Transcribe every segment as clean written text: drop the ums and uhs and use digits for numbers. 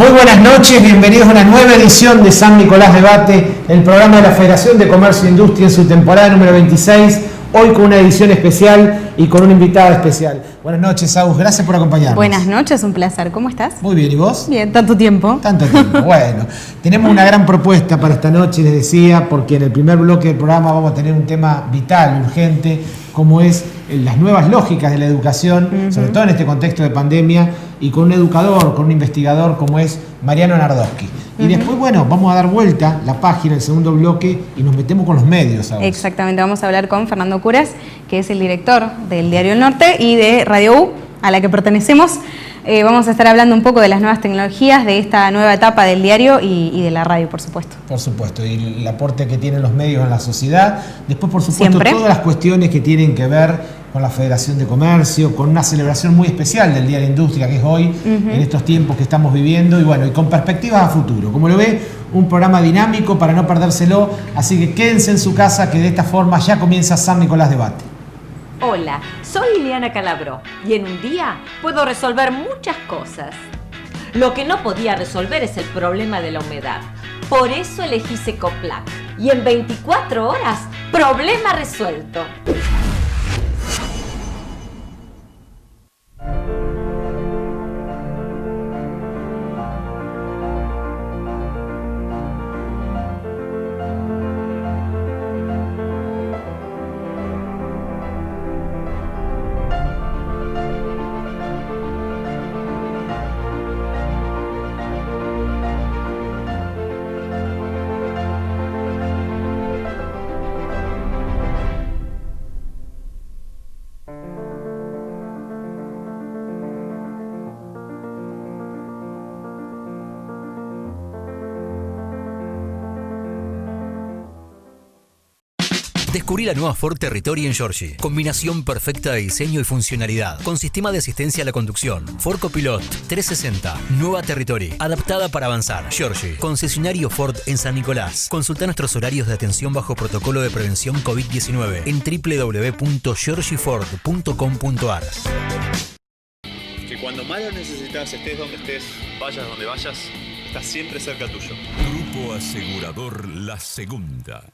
Muy buenas noches, bienvenidos a una nueva edición de San Nicolás Debate, el programa de la Federación de Comercio e Industria en su temporada número 26, hoy con una edición especial y con una invitada especial. Buenas noches, Agus, gracias por acompañarnos. Buenas noches, un placer, ¿cómo estás? Muy bien, ¿y vos? Bien, tanto tiempo. Tanto tiempo, bueno. Tenemos una gran propuesta para esta noche, les decía, porque en el primer bloque del programa vamos a tener un tema vital, urgente, como es las nuevas lógicas de la educación, sobre todo en este contexto de pandemia, y con un educador, con un investigador como es Mariano Nardowski. Y después, bueno, vamos a dar vuelta la página, el segundo bloque, y nos metemos con los medios ahora. Exactamente, vamos a hablar con Fernando Curas, que es el director del Diario El Norte y de Radio U, a la que pertenecemos. Vamos a estar hablando un poco de las nuevas tecnologías, de esta nueva etapa del diario y de la radio, por supuesto. Por supuesto, y el aporte que tienen los medios en la sociedad. Después, por supuesto, Siempre. Todas las cuestiones que tienen que ver con la Federación de Comercio, con una celebración muy especial del Día de la Industria, que es hoy, en estos tiempos que estamos viviendo, y bueno, y con perspectivas a futuro. Como lo ve, un programa dinámico para no perdérselo, así que quédense en su casa, que de esta forma ya comienza San Nicolás Debate. Hola, soy Liliana Calabro y en un día puedo resolver muchas cosas. Lo que no podía resolver es el problema de la humedad. Por eso elegí Secoplac y en 24 horas, problema resuelto. Descubrí la nueva Ford Territory en Giorgi. Combinación perfecta de diseño y funcionalidad, con sistema de asistencia a la conducción. Ford Copilot 360. Nueva Territory, adaptada para avanzar. Giorgi, concesionario Ford en San Nicolás. Consulta nuestros horarios de atención bajo protocolo de prevención COVID-19 en www.giorgiford.com.ar. Que cuando más lo necesitas, estés donde estés, vayas donde vayas, estás siempre cerca tuyo. Grupo Asegurador La Segunda.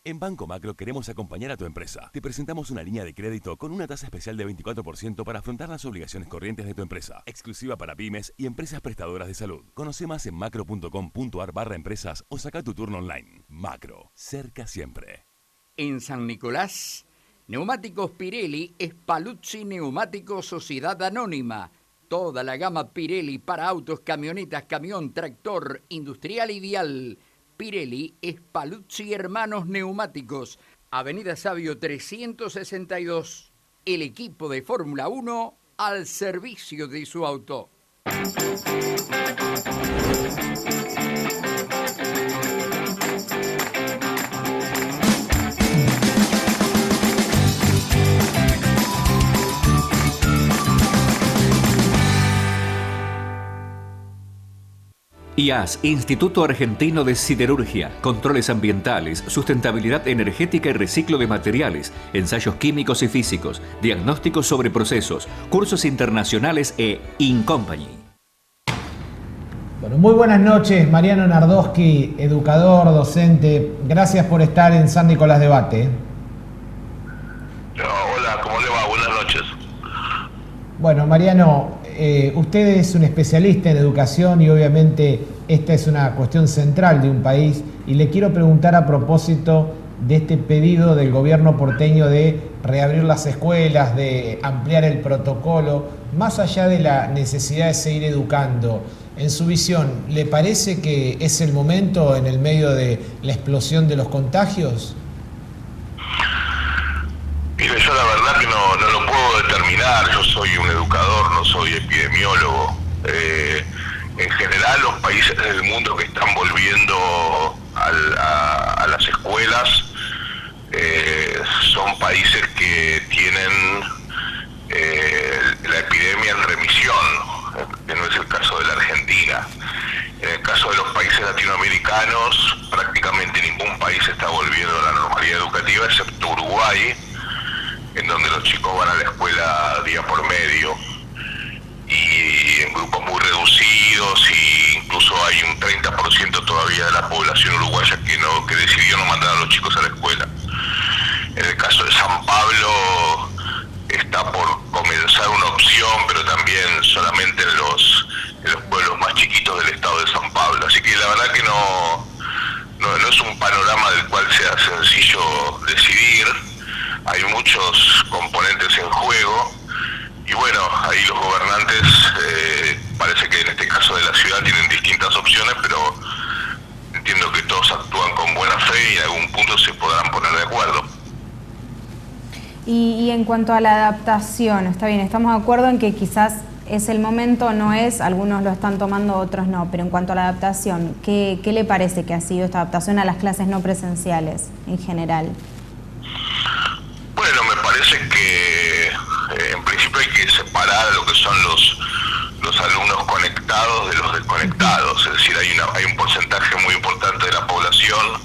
En Banco Macro queremos acompañar a tu empresa. Te presentamos una línea de crédito con una tasa especial de 24% para afrontar las obligaciones corrientes de tu empresa, exclusiva para pymes y empresas prestadoras de salud. Conoce más en macro.com.ar/empresas o saca tu turno online. Macro, cerca siempre. En San Nicolás, Neumáticos Pirelli es Paluzzi Neumáticos Sociedad Anónima. Toda la gama Pirelli para autos, camionetas, camión, tractor, industrial y vial. Pirelli es Paluzzi Hermanos Neumáticos, Avenida Sabio 362. El equipo de Fórmula 1 al servicio de su auto. IAS, Instituto Argentino de Siderurgia, controles ambientales, sustentabilidad energética y reciclo de materiales, ensayos químicos y físicos, diagnósticos sobre procesos, cursos internacionales e InCompany. Bueno, muy buenas noches, Mariano Nardowski, educador, docente. Gracias por estar en San Nicolás Debate. Hola, ¿cómo le va? Buenas noches. Bueno, Mariano, usted es un especialista en educación y obviamente esta es una cuestión central de un país, y le quiero preguntar a propósito de este pedido del gobierno porteño de reabrir las escuelas, de ampliar el protocolo, más allá de la necesidad de seguir educando. En su visión, ¿le parece que es el momento en el medio de la explosión de los contagios? Mire, yo la verdad que no lo puedo determinar. Yo soy un educador, no soy epidemiólogo. En general, los países del mundo que están volviendo a las escuelas son países que tienen la epidemia en remisión, que no es el caso de la Argentina. En el caso de los latinoamericanos, prácticamente ningún país está volviendo a la normalidad educativa, excepto Uruguay, en donde los chicos van a la escuela día por medio, y en grupos muy reducidos, y incluso hay un 30% todavía de la población uruguaya que decidió no mandar a los chicos a la escuela. En el caso de San Pablo está por comenzar una opción, pero también solamente en los pueblos más chiquitos del estado de San Pablo. Así que la verdad que no es un panorama del cual sea sencillo decidir. Hay muchos componentes en juego y bueno, ahí los gobernantes parece que en este caso de la ciudad tienen distintas opciones, pero entiendo que todos actúan con buena fe y en algún punto se podrán poner de acuerdo. Y en cuanto a la adaptación, está bien, estamos de acuerdo en que quizás es el momento, no es, algunos lo están tomando, otros no, pero en cuanto a la adaptación, ¿qué le parece que ha sido esta adaptación a las clases no presenciales en general? Bueno, me parece que en principio hay que separar lo que son los alumnos conectados de los desconectados, es decir, hay un porcentaje muy importante de la población,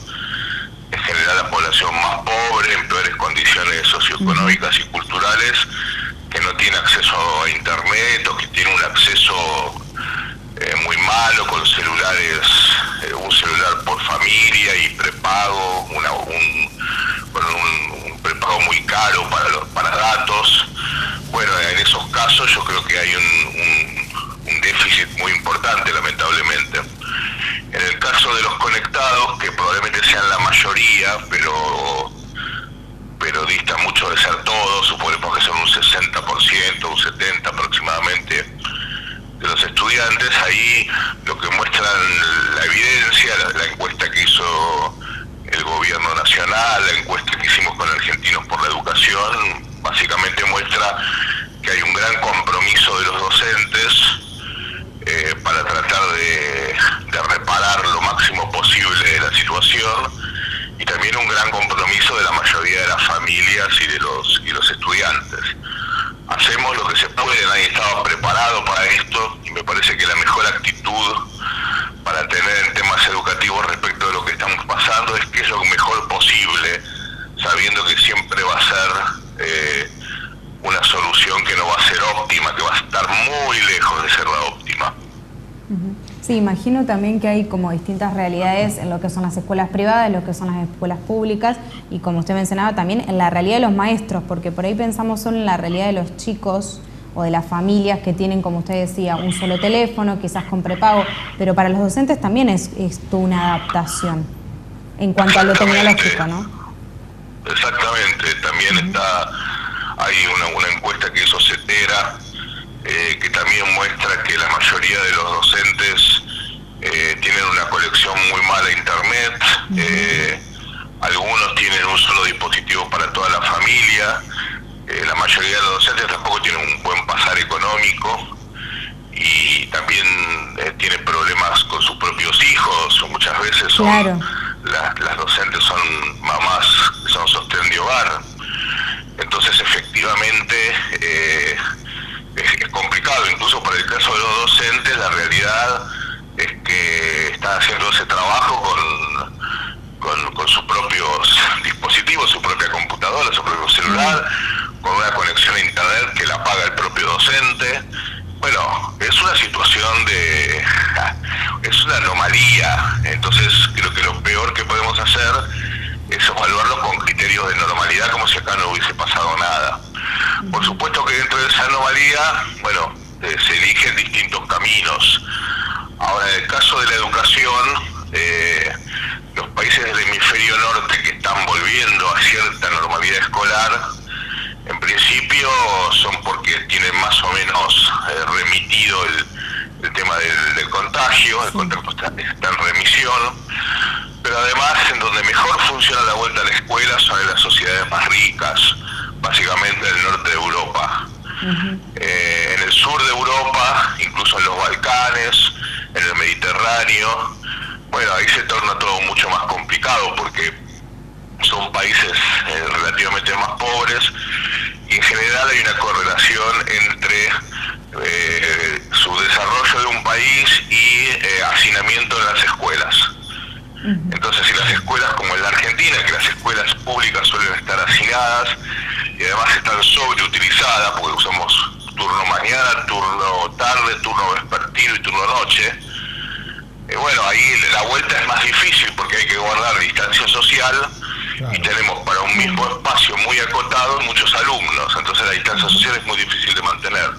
en general la población más pobre, en peores condiciones socioeconómicas y culturales, que no tiene acceso a internet o que tiene un acceso muy malo con celulares, un celular por familia y prepago, un prepago muy caro para datos. Bueno, en esos casos yo creo que hay un déficit muy importante, lamentablemente. En el caso de los conectados, que probablemente sean la mayoría, pero dista mucho de ser todos, suponemos que son un 60%, un 70% aproximadamente de los estudiantes, ahí lo que muestran la evidencia, la encuesta que hizo el gobierno nacional, la encuesta que hicimos con Argentinos por la Educación, básicamente muestra que hay un gran compromiso de los docentes para tratar de reparar lo máximo posible de la situación, y también un gran compromiso de la mayoría de las familias y de los estudiantes. Hacemos lo que se puede, nadie estaba preparado para esto, y me parece que la mejor actitud para tener en temas educativos respecto de lo que estamos pasando es que es lo mejor posible, sabiendo que siempre va a ser una solución que no va a ser óptima, que va a estar muy lejos de ser la óptima. Sí, imagino también que hay como distintas realidades en lo que son las escuelas privadas, en lo que son las escuelas públicas y, como usted mencionaba, también en la realidad de los maestros, porque por ahí pensamos solo en la realidad de los chicos o de las familias que tienen, como usted decía, un solo teléfono, quizás con prepago, pero para los docentes también es toda una adaptación en cuanto a lo tecnológico, ¿no? Exactamente, también hay una encuesta que hizo CETERA, que también muestra que la mayoría de los docentes tienen una conexión muy mala a internet, algunos tienen un solo dispositivo para toda la familia, la mayoría de los docentes tampoco tienen un buen pasar económico y también tienen problemas con sus propios hijos, o muchas veces las docentes son mamás que son sostén de hogar, entonces efectivamente es complicado. Incluso para el caso de los docentes, la realidad es que están haciendo ese trabajo con sus propios dispositivos, su propia computadora, su propio celular, con una conexión a internet que la paga el propio docente. Bueno, es una situación es una anomalía, entonces creo que lo peor que podemos hacer es evaluarlo con criterios de normalidad, como si acá no hubiese pasado nada. Por supuesto que dentro de esa anomalía, bueno, se eligen distintos caminos. Ahora, en el caso de la educación, los países del hemisferio norte que están volviendo a cierta normalidad escolar, en principio son porque tienen más o menos remitido el tema del contagio, el contacto está en remisión, pero además en donde mejor funciona la vuelta a la escuela son en las sociedades más ricas, básicamente en el norte de Europa. En el sur de Europa, incluso en los Balcanes, en el Mediterráneo, bueno, ahí se torna todo mucho más complicado porque son países relativamente más pobres y en general hay una correlación entre su desarrollo de un país y hacinamiento en las escuelas. Entonces, si las escuelas, como en la Argentina, que las escuelas públicas suelen estar hacinadas y además están sobreutilizadas, porque usamos turno mañana, turno tarde, turno vespertino y turno noche, bueno, ahí la vuelta es más difícil porque hay que guardar distancia social. Claro. Y tenemos para un mismo espacio muy acotado muchos alumnos, entonces la distancia social es muy difícil de mantener.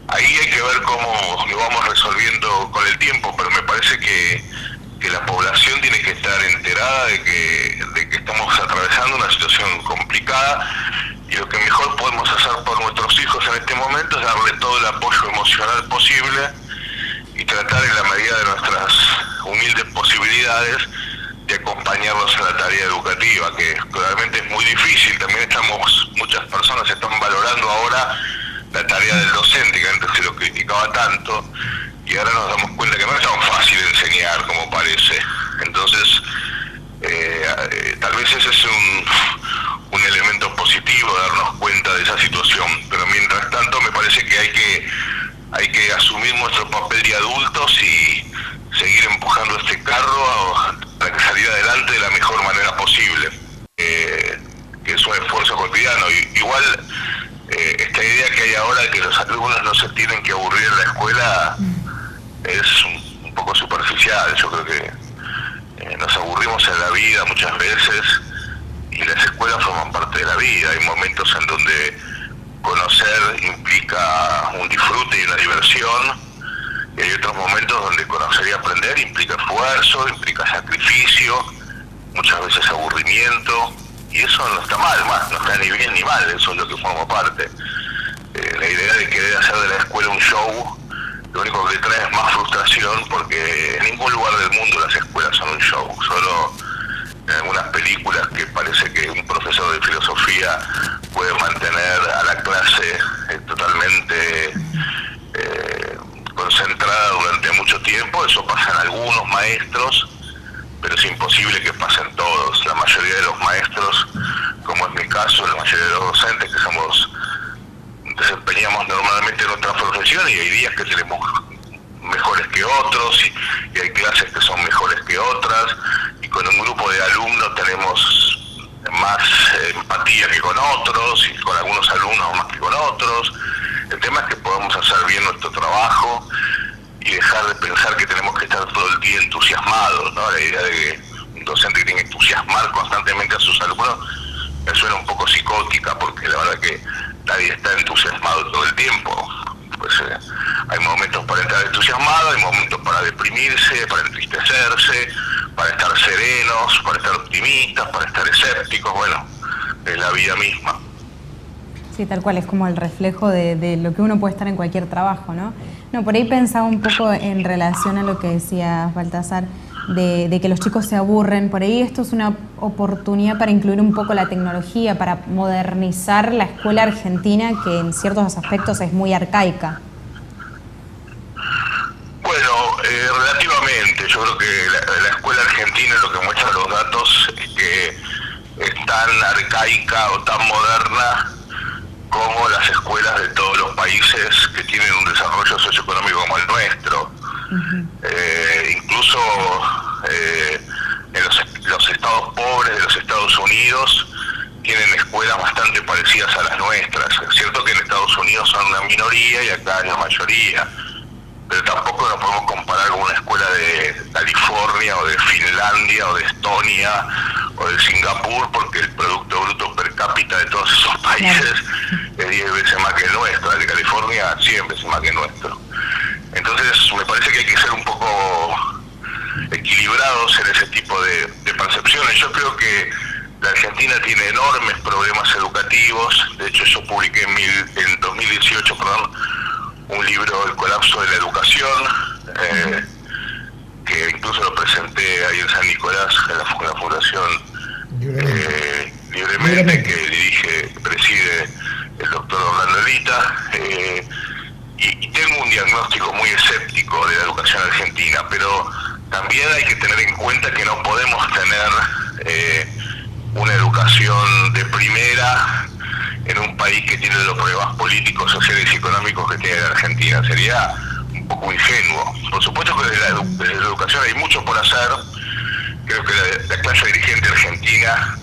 Ahí hay que ver cómo lo vamos resolviendo con el tiempo, pero me parece que la población tiene que estar enterada de que estamos atravesando una situación complicada, y lo que mejor podemos hacer por nuestros hijos en este momento es darle todo el apoyo emocional posible y tratar en la medida de nuestras humildes posibilidades de acompañarlos a la tarea educativa, que realmente es muy difícil. También muchas personas están valorando ahora la tarea del docente, que antes se lo criticaba tanto, y ahora nos damos cuenta que no es tan fácil enseñar como parece. Entonces, tal vez ese es un elemento positivo, darnos cuenta de esa situación, pero mientras tanto me parece que hay que asumir nuestro papel de adultos y seguir empujando este carro para que salir adelante de la mejor manera posible, que es un esfuerzo cotidiano. Igual esta idea que hay ahora de que los alumnos no se tienen que aburrir en la escuela es un poco superficial. Yo creo que nos aburrimos en la vida muchas veces y las escuelas forman parte de la vida. Hay momentos en donde conocer implica un disfrute y una diversión, y hay otros momentos donde conocer y aprender implica esfuerzo, implica sacrificio, muchas veces aburrimiento, y eso no está mal, no está ni bien ni mal, eso es lo que forma parte. La idea de querer hacer de la escuela un show, lo único que trae es más frustración, porque en ningún lugar del mundo las escuelas son un show, solo en algunas películas que parece que un profesor de filosofía puede mantener a la clase totalmente concentrada durante mucho tiempo. Eso pasa en algunos maestros, pero es imposible que pasen todos. La mayoría de los maestros, como es mi caso, la mayoría de los docentes que desempeñamos normalmente en otra profesión, y hay días que tenemos mejores que otros y hay clases que son mejores que otras, y con un grupo de alumnos tenemos más empatía que con otros, y con algunos alumnos más que con otros. El tema es que podamos hacer bien nuestro trabajo y dejar de pensar que tenemos que estar todo el día entusiasmados, ¿no? La idea de que un docente tiene que entusiasmar constantemente a sus alumnos me suena un poco psicótica, porque la verdad que nadie está entusiasmado todo el tiempo. Pues hay momentos para estar entusiasmado, hay momentos para deprimirse, para entristecerse, para estar serenos, para estar optimistas, para estar escépticos. Bueno, es la vida misma. Sí, tal cual, es como el reflejo de lo que uno puede estar en cualquier trabajo, ¿no? No, por ahí pensaba un poco en relación a lo que decía Baltasar, de que los chicos se aburren. Por ahí esto es una oportunidad para incluir un poco la tecnología, para modernizar la escuela argentina, que en ciertos aspectos es muy arcaica. Bueno, relativamente. Yo creo que la escuela argentina, lo que muestran los datos, es que es tan arcaica o tan moderna como las escuelas de todos los países que tienen un desarrollo socioeconómico como el nuestro. Incluso en los estados pobres de los Estados Unidos tienen escuelas bastante parecidas a las nuestras. Es cierto que en Estados Unidos son una minoría y acá es la mayoría, pero tampoco nos podemos comparar con una escuela de California o de Finlandia o de Estonia o de Singapur, porque el Producto Bruto Per Cápita de todos esos países es 10 veces más que el nuestro. El de California 100 veces más que el nuestro. Entonces me parece que hay que ser un poco equilibrados en ese tipo de percepciones. Yo creo que la Argentina tiene enormes problemas educativos. De hecho, yo publiqué en 2018 un libro, El colapso de la educación, que incluso lo presenté ahí en San Nicolás, en la Fundación Libremente, que preside el doctor Orlando Elita, y tengo un diagnóstico muy escéptico de la educación argentina, pero también hay que tener en cuenta que no podemos tener una educación de primera en un país que tiene los problemas políticos, sociales y económicos que tiene la Argentina. Sería un poco ingenuo. Por supuesto que desde la educación hay mucho por hacer, creo que la clase dirigente argentina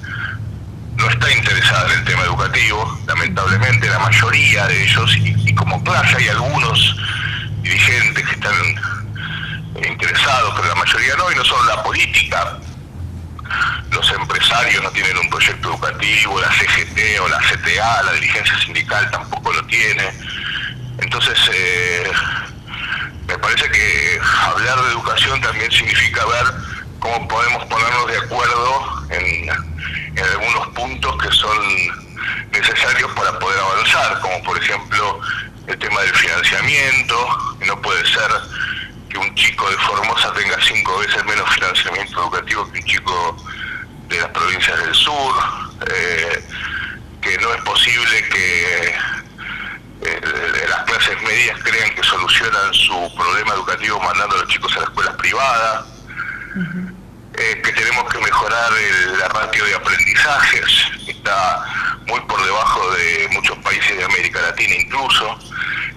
no está interesada en el tema educativo, lamentablemente la mayoría de ellos, y como clase hay algunos dirigentes que están interesados, pero la mayoría no, y no solo la política. Los empresarios no tienen un proyecto educativo, la CGT o la CTA, la dirigencia sindical tampoco lo tiene. Entonces, me parece que hablar de educación también significa ver cómo podemos ponernos de acuerdo en algunos puntos que son necesarios para poder avanzar, como por ejemplo el tema del financiamiento. No puede ser que un chico de Formosa tenga 5 veces menos financiamiento educativo que un chico de las provincias del sur, que no es posible que las clases medias crean que solucionan su problema educativo mandando a los chicos a las escuelas privadas, que tenemos que mejorar la ratio de aprendizajes, que está muy por debajo de muchos países de América Latina incluso.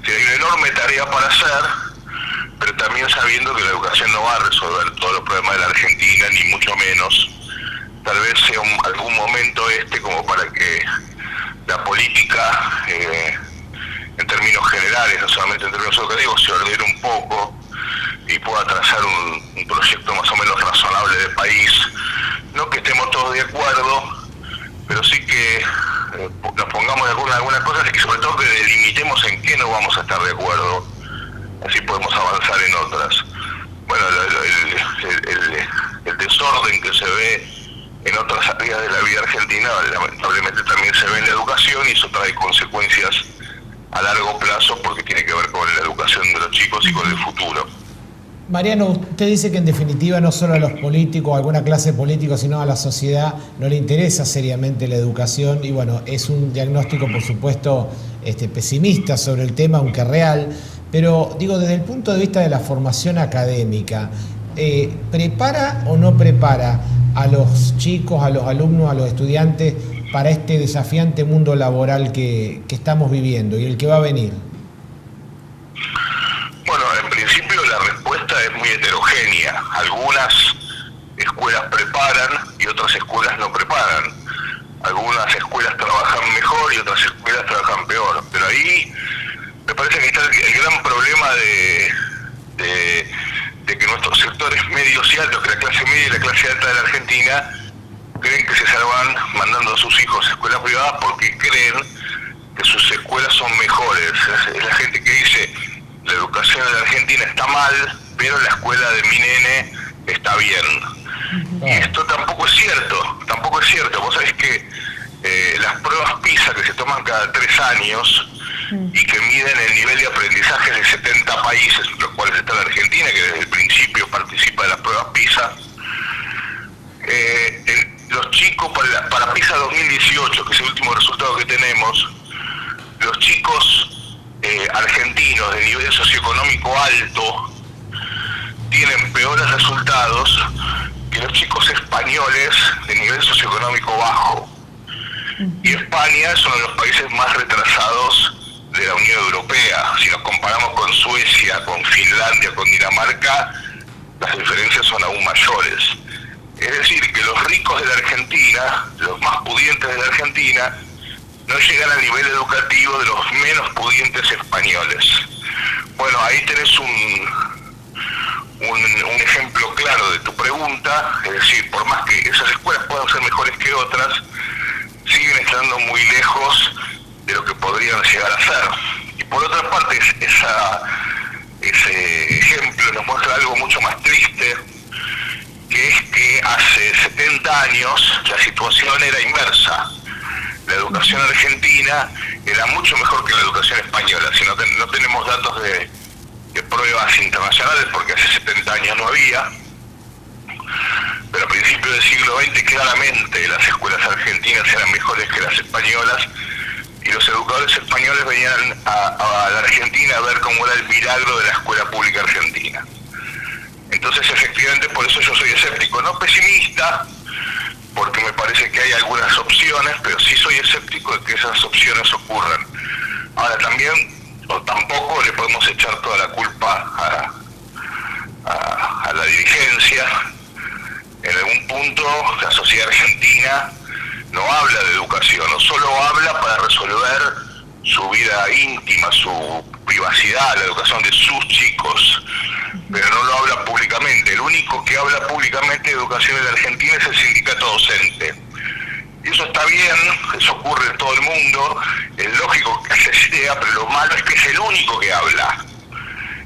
Que hay una enorme tarea para hacer, pero también sabiendo que la educación no va a resolver todos los problemas de la Argentina, ni mucho menos. Tal vez sea algún momento como para que la política, en términos generales, no solamente en términos educativos, se ordene un poco y pueda trazar un proyecto más o menos razonable de país. No que estemos todos de acuerdo, pero sí que nos pongamos de acuerdo en algunas cosas y sobre todo que delimitemos en qué no vamos a estar de acuerdo. Así podemos avanzar en otras. Bueno, el desorden que se ve en otras áreas de la vida argentina, lamentablemente también se ve en la educación, y eso trae consecuencias a largo plazo porque tiene que ver con la educación de los chicos y con el futuro. Mariano, usted dice que en definitiva no solo a los políticos, a alguna clase política, sino a la sociedad no le interesa seriamente la educación, y bueno, es un diagnóstico por supuesto pesimista sobre el tema, aunque real, pero digo, desde el punto de vista de la formación académica, ¿prepara o no prepara a los chicos, a los alumnos, a los estudiantes para este desafiante mundo laboral que estamos viviendo y el que va a venir? Bueno, en principio la respuesta es muy heterogénea. Algunas escuelas preparan y otras escuelas no preparan. Algunas escuelas trabajan mejor y otras escuelas trabajan peor. Pero ahí me parece que está el gran problema de que nuestros sectores medios y altos, que la clase media y la clase alta de la Argentina, creen que se salvan mandando a sus hijos a escuelas privadas porque creen que sus escuelas son mejores. Es la gente que dice: la educación en la Argentina está mal, pero la escuela de mi nene está bien. Y esto tampoco es cierto. Vos sabés que las pruebas PISA que se toman cada 3 años y que miden el nivel de aprendizaje de 70 países, entre los cuales está la Argentina, que desde el principio participa de las pruebas PISA, los chicos para PISA 2018, que es el último resultado que tenemos, los chicos argentinos de nivel socioeconómico alto tienen peores resultados que los chicos españoles de nivel socioeconómico bajo. Y España es uno de los países más retrasados de la Unión Europea. Si nos comparamos con Suecia, con Finlandia, con Dinamarca, las diferencias son aún mayores. Es decir, que los ricos de la Argentina, los más pudientes de la Argentina, no llegan al nivel educativo de los menos pudientes españoles. Bueno, ahí tenés un ejemplo claro de tu pregunta. Es decir, por más que esas escuelas puedan ser mejores que otras, siguen estando muy lejos de lo que podrían llegar a ser. Y por otra parte, ese ejemplo nos muestra algo mucho más triste, que es que hace 70 años la situación era inversa. La educación argentina era mucho mejor que la educación española. Si no tenemos datos de pruebas internacionales, porque hace 70 años no había, pero a principios del siglo XX claramente las escuelas argentinas eran mejores que las españolas, y los educadores españoles venían a la Argentina a ver cómo era el milagro de la escuela pública argentina. Entonces, efectivamente, por eso yo soy escéptico, no pesimista, porque me parece que hay algunas opciones, pero sí soy escéptico de que esas opciones ocurran. Ahora también, o tampoco le podemos echar toda la culpa a la dirigencia, En algún punto la sociedad argentina no habla de educación, o solo habla para resolver su vida íntima, su privacidad, la educación de sus chicos, pero no lo habla públicamente. El único que habla públicamente de educación en la Argentina es el sindicato docente. Y eso está bien, eso ocurre en todo el mundo, es lógico que así sea, pero lo malo es que es el único que habla,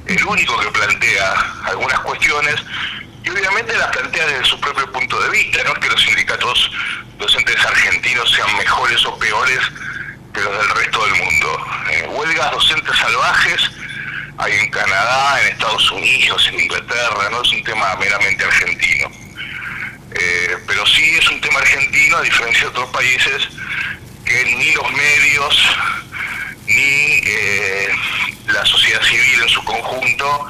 el único que plantea algunas cuestiones, y obviamente las plantea desde su propio punto de vista. No es que los sindicatos docentes argentinos sean mejores o peores que los del resto del mundo. Huelgas docentes salvajes hay en Canadá, en Estados Unidos, en Inglaterra, no es un tema meramente argentino. Pero sí es un tema argentino, a diferencia de otros países, que ni los medios ni la sociedad civil en su conjunto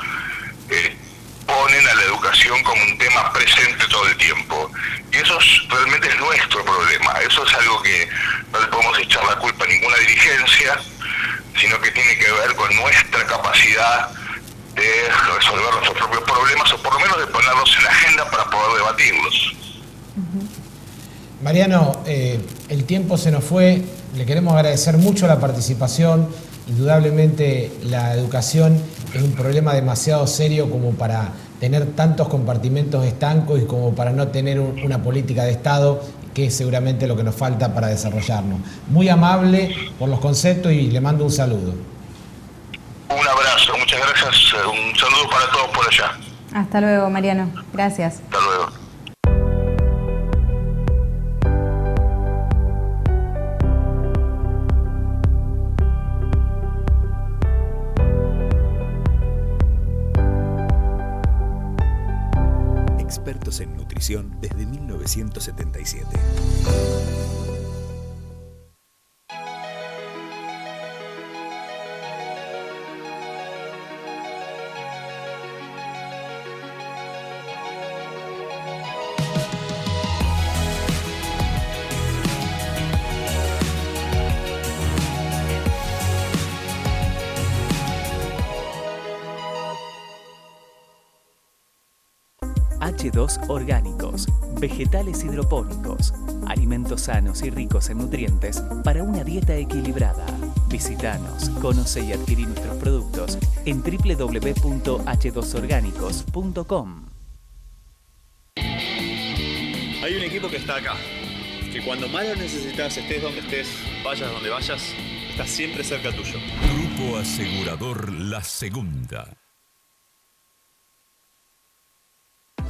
ponen a la educación como un tema presente todo el tiempo. Y eso realmente es nuestro problema. Eso es algo que no le podemos echar la culpa a ninguna dirigencia, sino que tiene que ver con nuestra capacidad de resolver nuestros propios problemas, o por lo menos de ponerlos en la agenda para poder debatirlos. Mariano, el tiempo se nos fue, le queremos agradecer mucho la participación. Indudablemente la educación es un problema demasiado serio como para tener tantos compartimentos estancos y como para no tener una política de Estado, que es seguramente lo que nos falta para desarrollarnos. Muy amable por los conceptos y le mando un saludo. Un abrazo, muchas gracias, un saludo para todos por allá. Hasta luego, Mariano. Gracias. Hasta luego. Expertos en nutrición desde 1977. H2 Orgánicos, vegetales hidropónicos, alimentos sanos y ricos en nutrientes para una dieta equilibrada. Visítanos, conoce y adquirí nuestros productos en www.h2orgánicos.com. Hay un equipo que está acá, que cuando más lo necesitas, estés donde estés, vayas donde vayas, está siempre cerca tuyo. Grupo Asegurador La Segunda.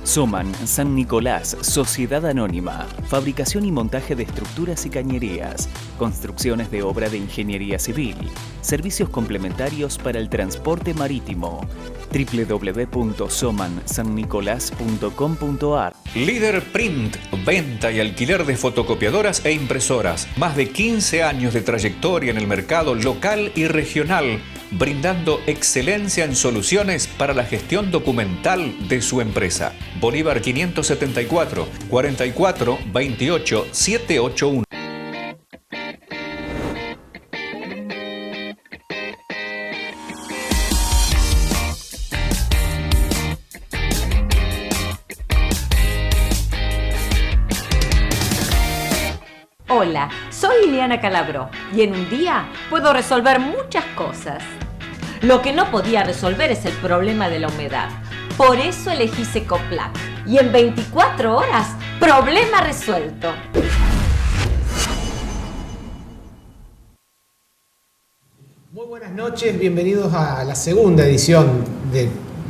Soman San Nicolás, Sociedad Anónima, fabricación y montaje de estructuras y cañerías, construcciones de obra de ingeniería civil, servicios complementarios para el transporte marítimo. www.somansannicolás.com.ar. Líder Print, venta y alquiler de fotocopiadoras e impresoras. Más de 15 años de trayectoria en el mercado local y regional, brindando excelencia en soluciones para la gestión documental de su empresa. Bolívar 574 44 28 781. Hola, soy Liliana Calabro y en un día puedo resolver muchas cosas. Lo que no podía resolver es el problema de la humedad. Por eso elegí Secoplac. Y en 24 horas, problema resuelto. Muy buenas noches, bienvenidos a la segunda edición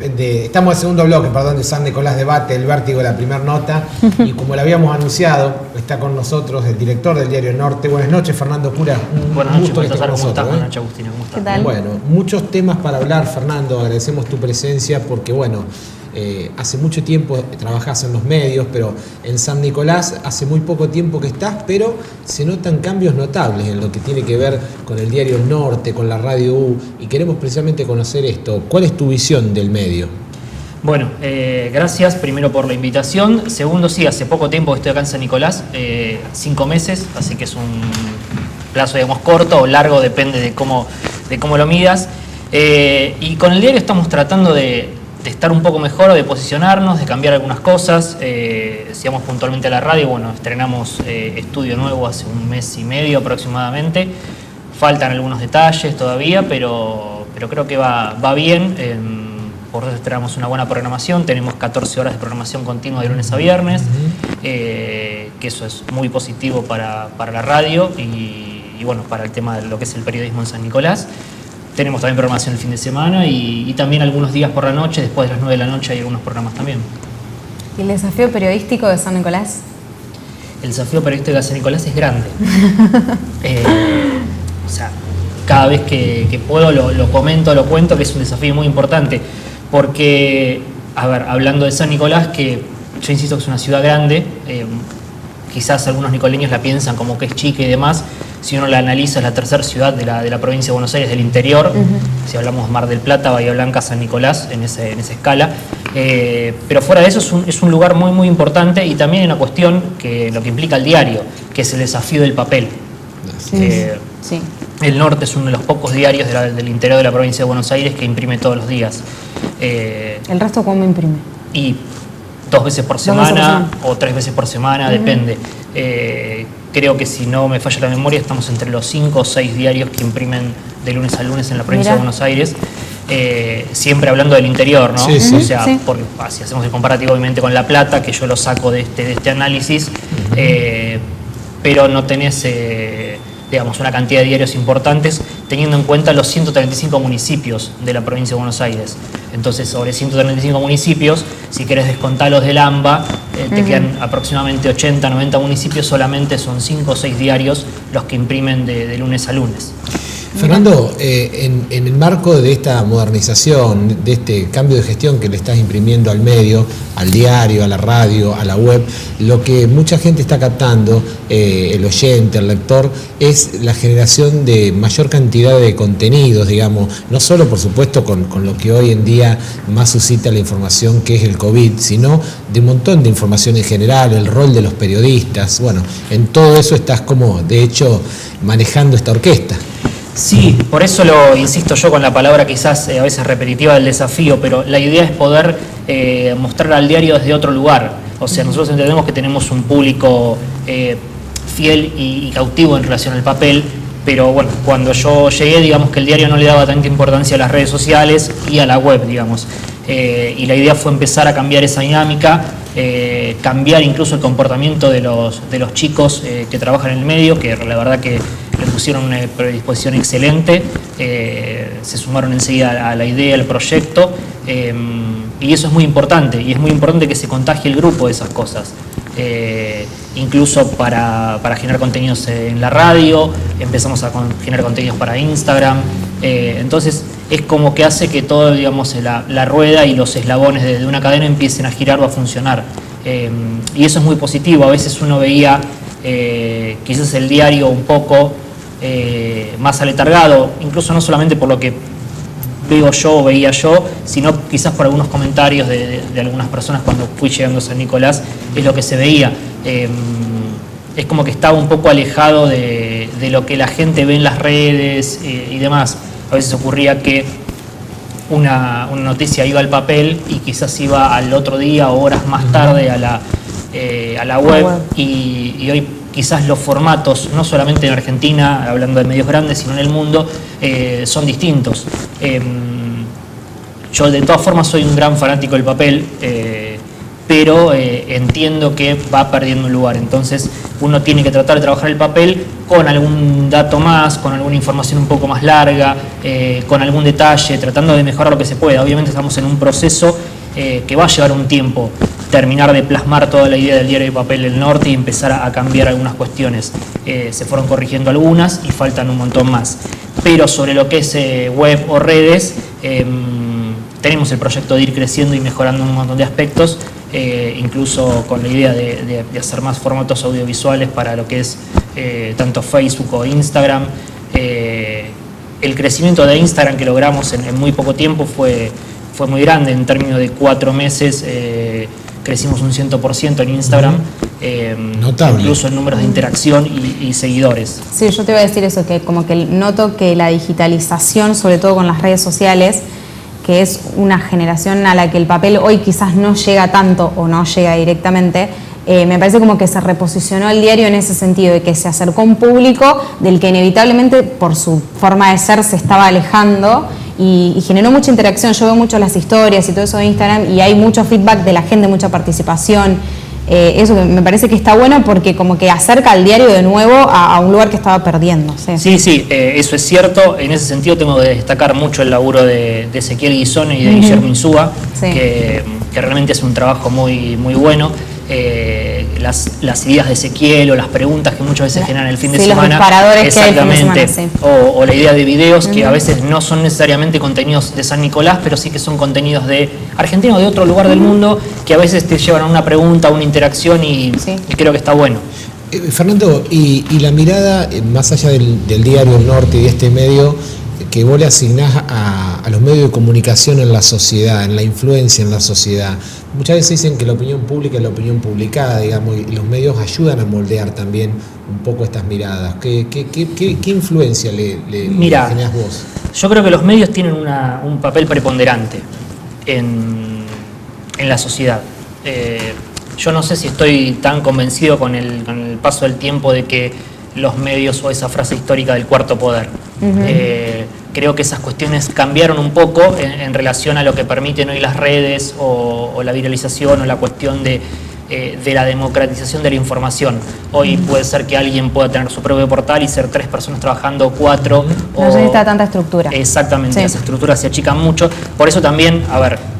estamos en el segundo bloque, de San Nicolás Debate, el vértigo de la primera nota. Y como le habíamos anunciado, está con nosotros el director del Diario El Norte. Buenas noches, Fernando Cura. Buenas noches, ¿cómo estás, Agustina? ¿Cómo estás? ¿Qué tal? Bueno, muchos temas para hablar, Fernando. Agradecemos tu presencia porque, hace mucho tiempo trabajás en los medios, pero en San Nicolás hace muy poco tiempo que estás, pero se notan cambios notables en lo que tiene que ver con el Diario El Norte, con la Radio U, y queremos precisamente conocer esto. ¿Cuál es tu visión del medio? Bueno, gracias primero por la invitación. Segundo, sí, hace poco tiempo que estoy acá en San Nicolás, 5 meses, así que es un plazo, digamos, corto o largo, depende de cómo lo midas. Y con el diario estamos tratando de estar un poco mejor, de posicionarnos, de cambiar algunas cosas. Si vamos puntualmente a la radio, bueno, estrenamos estudio nuevo hace un mes y medio aproximadamente. Faltan algunos detalles todavía, pero creo que va bien. Por eso estrenamos una buena programación. Tenemos 14 horas de programación continua de lunes a viernes, que eso es muy positivo para la radio y bueno, para el tema de lo que es el periodismo en San Nicolás. Tenemos también programación el fin de semana y también algunos días por la noche, después de las 9 de la noche hay algunos programas también. ¿Y el desafío periodístico de San Nicolás? El desafío periodístico de San Nicolás es grande. O sea, cada vez que puedo lo comento, lo cuento, que es un desafío muy importante. Porque, a ver, hablando de San Nicolás, que yo insisto que es una ciudad grande, quizás algunos nicoleños la piensan como que es chica y demás. Si uno la analiza, es la tercera ciudad de la provincia de Buenos Aires, del interior. Si hablamos Mar del Plata, Bahía Blanca, San Nicolás, en esa escala. Pero fuera de eso es un lugar muy, muy importante y también hay una cuestión que lo que implica el diario, que es el desafío del papel. Sí. El Norte es uno de los pocos diarios del interior de la provincia de Buenos Aires que imprime todos los días. ¿El resto cómo imprime? Y 2 veces por semana o 3 veces por semana, depende. Creo que si no me falla la memoria, estamos entre los 5 o 6 diarios que imprimen de lunes a lunes en la provincia de Buenos Aires. Siempre hablando del interior, ¿no? Sí, sí. O sea, porque si hacemos el comparativo obviamente con La Plata, que yo lo saco de este análisis, pero no tenés, digamos, una cantidad de diarios importantes, teniendo en cuenta los 135 municipios de la provincia de Buenos Aires. Entonces, sobre 135 municipios, si querés descontar los del AMBA, te quedan aproximadamente 80, 90 municipios, solamente son 5 o 6 diarios los que imprimen de lunes a lunes. Fernando, en el marco de esta modernización, de este cambio de gestión que le estás imprimiendo al medio, al diario, a la radio, a la web, lo que mucha gente está captando, el oyente, el lector, es la generación de mayor cantidad de contenidos, digamos, no solo por supuesto con lo que hoy en día más suscita la información que es el COVID, sino de un montón de información en general, el rol de los periodistas. Bueno, en todo eso estás como, de hecho, manejando esta orquesta. Sí, por eso lo insisto yo con la palabra quizás a veces repetitiva del desafío, pero la idea es poder mostrar al diario desde otro lugar. O sea, nosotros entendemos que tenemos un público fiel y cautivo en relación al papel, pero bueno, cuando yo llegué, digamos que el diario no le daba tanta importancia a las redes sociales y a la web, digamos. Y la idea fue empezar a cambiar esa dinámica, cambiar incluso el comportamiento de los chicos que trabajan en el medio, que la verdad que le pusieron una predisposición excelente, se sumaron enseguida a la idea, al proyecto, y eso es muy importante, y es muy importante que se contagie el grupo de esas cosas. Incluso para generar contenidos en la radio, empezamos a generar contenidos para Instagram, entonces es como que hace que todo, digamos, la rueda y los eslabones de una cadena empiecen a girar o a funcionar, y eso es muy positivo. A veces uno veía quizás el diario un poco más aletargado, incluso no solamente por lo que veo yo o veía yo, sino quizás por algunos comentarios de algunas personas cuando fui llegando a San Nicolás, es lo que se veía. Es como que estaba un poco alejado de lo que la gente ve en las redes y demás. A veces ocurría que una noticia iba al papel y quizás iba al otro día o horas más tarde a la web, y hoy quizás los formatos, no solamente en Argentina, hablando de medios grandes, sino en el mundo, son distintos. Yo de todas formas soy un gran fanático del papel, pero entiendo que va perdiendo un lugar. Entonces uno tiene que tratar de trabajar el papel con algún dato más, con alguna información un poco más larga, con algún detalle, tratando de mejorar lo que se pueda. Obviamente estamos en un proceso que va a llevar un tiempo terminar de plasmar toda la idea del diario de papel del Norte y empezar a cambiar algunas cuestiones. Se fueron corrigiendo algunas y faltan un montón más. Pero sobre lo que es web o redes, tenemos el proyecto de ir creciendo y mejorando un montón de aspectos, incluso con la idea de hacer más formatos audiovisuales para lo que es tanto Facebook o Instagram. El crecimiento de Instagram que logramos en muy poco tiempo fue muy grande. En términos de 4 meses crecimos un 100% en Instagram, notable, incluso en números de interacción y seguidores. Sí, yo te iba a decir eso, que como que noto que la digitalización, sobre todo con las redes sociales, que es una generación a la que el papel hoy quizás no llega tanto o no llega directamente, me parece como que se reposicionó el diario en ese sentido, de que se acercó a un público del que inevitablemente por su forma de ser se estaba alejando y generó mucha interacción. Yo veo mucho las historias y todo eso de Instagram y hay mucho feedback de la gente, mucha participación. Eso me parece que está bueno porque como que acerca al diario de nuevo a un lugar que estaba perdiendo. Sí, eso es cierto. En ese sentido tengo que destacar mucho el laburo de Ezequiel Guisone y de Guillermo Insúa, que realmente es un trabajo muy, muy bueno. Las ideas de Ezequiel o las preguntas que muchas veces generan el fin de semana, los disparadores exactamente, que hay el fin de semana, o la idea de videos que a veces no son necesariamente contenidos de San Nicolás, pero sí que son contenidos de Argentina o de otro lugar del mundo, que a veces te llevan a una pregunta, a una interacción y creo que está bueno. Fernando, y la mirada más allá del diario El Norte y de este medio que vos le asignás a los medios de comunicación en la sociedad, en la influencia en la sociedad. Muchas veces dicen que la opinión pública es la opinión publicada, digamos, y los medios ayudan a moldear también un poco estas miradas. ¿Qué influencia le generás vos? Yo creo que los medios tienen un papel preponderante en la sociedad. Yo no sé si estoy tan convencido con el paso del tiempo de que los medios o esa frase histórica del cuarto poder. Creo que esas cuestiones cambiaron un poco en relación a lo que permiten hoy las redes o la viralización o la cuestión de la democratización de la información. Hoy puede ser que alguien pueda tener su propio portal y ser 3 personas trabajando, 4. No necesita tanta estructura. Exactamente, las estructuras se achican mucho. Por eso también,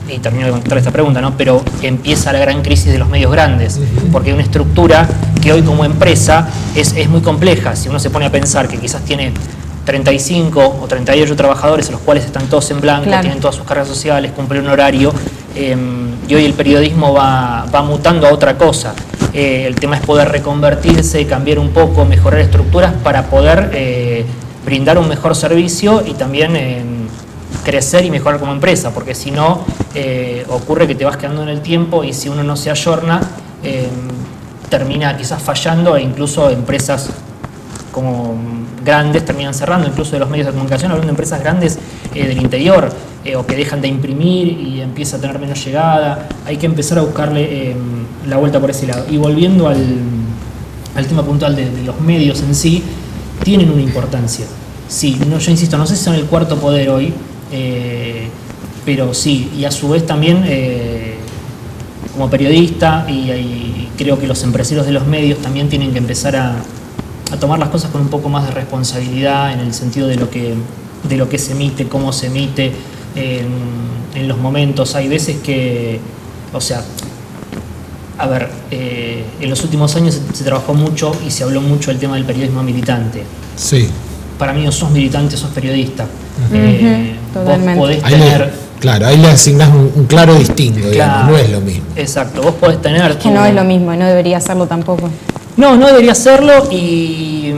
y termino de contestar esta pregunta, ¿no? Pero empieza la gran crisis de los medios grandes, porque hay una estructura que hoy como empresa es muy compleja. Si uno se pone a pensar que quizás tiene 35 o 38 trabajadores, a los cuales están todos en blanco, tienen todas sus cargas sociales, cumplen un horario, y hoy el periodismo va mutando a otra cosa. El tema es poder reconvertirse, cambiar un poco, mejorar estructuras para poder brindar un mejor servicio y también crecer y mejorar como empresa, porque si no, ocurre que te vas quedando en el tiempo y si uno no se ayorna, termina quizás fallando e incluso empresas como grandes terminan cerrando, incluso de los medios de comunicación, hablando de empresas grandes del interior, o que dejan de imprimir y empieza a tener menos llegada. Hay que empezar a buscarle la vuelta por ese lado. Y volviendo al tema puntual de los medios en sí, tienen una importancia. Sí, yo insisto, no sé si son el cuarto poder hoy, pero sí, y a su vez también como periodista y creo que los empresarios de los medios también tienen que empezar a tomar las cosas con un poco más de responsabilidad en el sentido de lo que se emite, cómo se emite, en los momentos. Hay veces que, en los últimos años se trabajó mucho y se habló mucho del tema del periodismo militante. Sí. Para mí, o sos militante o sos periodista. Totalmente. Vos podés tener... ahí le asignás un claro distingo, digamos, no es lo mismo. Exacto, vos podés tener... Es que no es lo mismo y no debería serlo tampoco. No debería serlo, y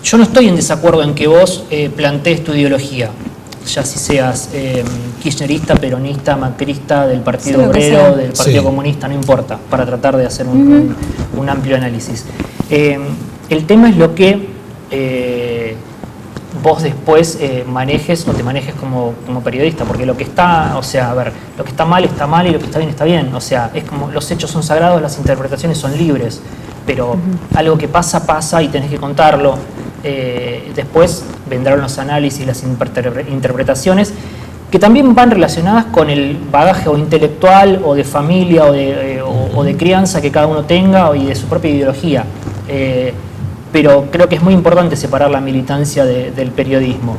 yo no estoy en desacuerdo en que vos plantees tu ideología, ya si seas kirchnerista, peronista, macrista, del Partido Obrero, del Partido Comunista, no importa, para tratar de hacer un amplio análisis. El tema es lo que vos después manejes o te manejes como periodista, porque lo que está, lo que está mal y lo que está bien, es como los hechos son sagrados, las interpretaciones son libres, pero algo que pasa y tenés que contarlo. Después vendrán los análisis, las interpretaciones, que también van relacionadas con el bagaje o intelectual o de familia o de crianza que cada uno tenga y de su propia ideología. Pero creo que es muy importante separar la militancia del periodismo,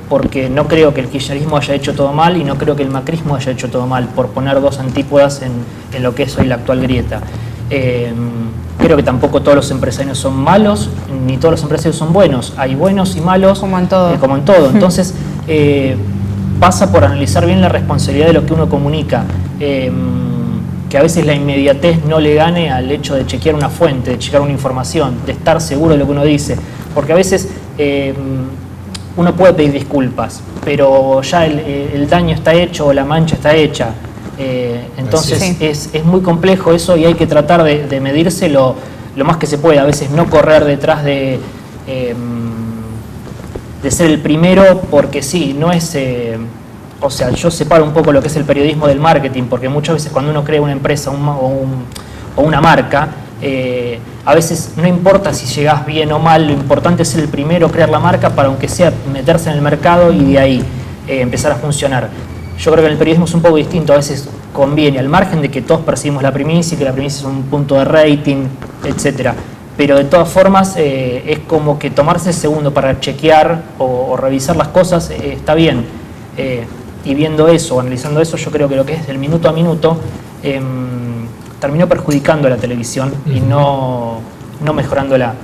porque no creo que el kirchnerismo haya hecho todo mal y no creo que el macrismo haya hecho todo mal, por poner dos antípodas en lo que es hoy la actual grieta. Creo que tampoco todos los empresarios son malos, ni todos los empresarios son buenos. Hay buenos y malos, como en todo. Entonces, pasa por analizar bien la responsabilidad de lo que uno comunica. Que a veces la inmediatez no le gane al hecho de chequear una fuente, de chequear una información, de estar seguro de lo que uno dice. Porque a veces uno puede pedir disculpas, pero ya el daño está hecho o la mancha está hecha. Entonces es muy complejo eso y hay que tratar de medirse lo más que se puede. A veces no correr detrás de ser el primero, porque sí, no es o sea, yo separo un poco lo que es el periodismo del marketing, porque muchas veces cuando uno crea una empresa o una marca, a veces no importa si llegás bien o mal, lo importante es ser el primero, crear la marca para, aunque sea, meterse en el mercado y de ahí empezar a funcionar. Yo creo que en el periodismo es un poco distinto, a veces conviene, al margen de que todos percibimos la primicia y que la primicia es un punto de rating, etcétera. Pero de todas formas es como que tomarse el segundo para chequear o revisar las cosas está bien. Y viendo eso, analizando eso, yo creo que lo que es el minuto a minuto terminó perjudicando a la televisión y no mejorándola.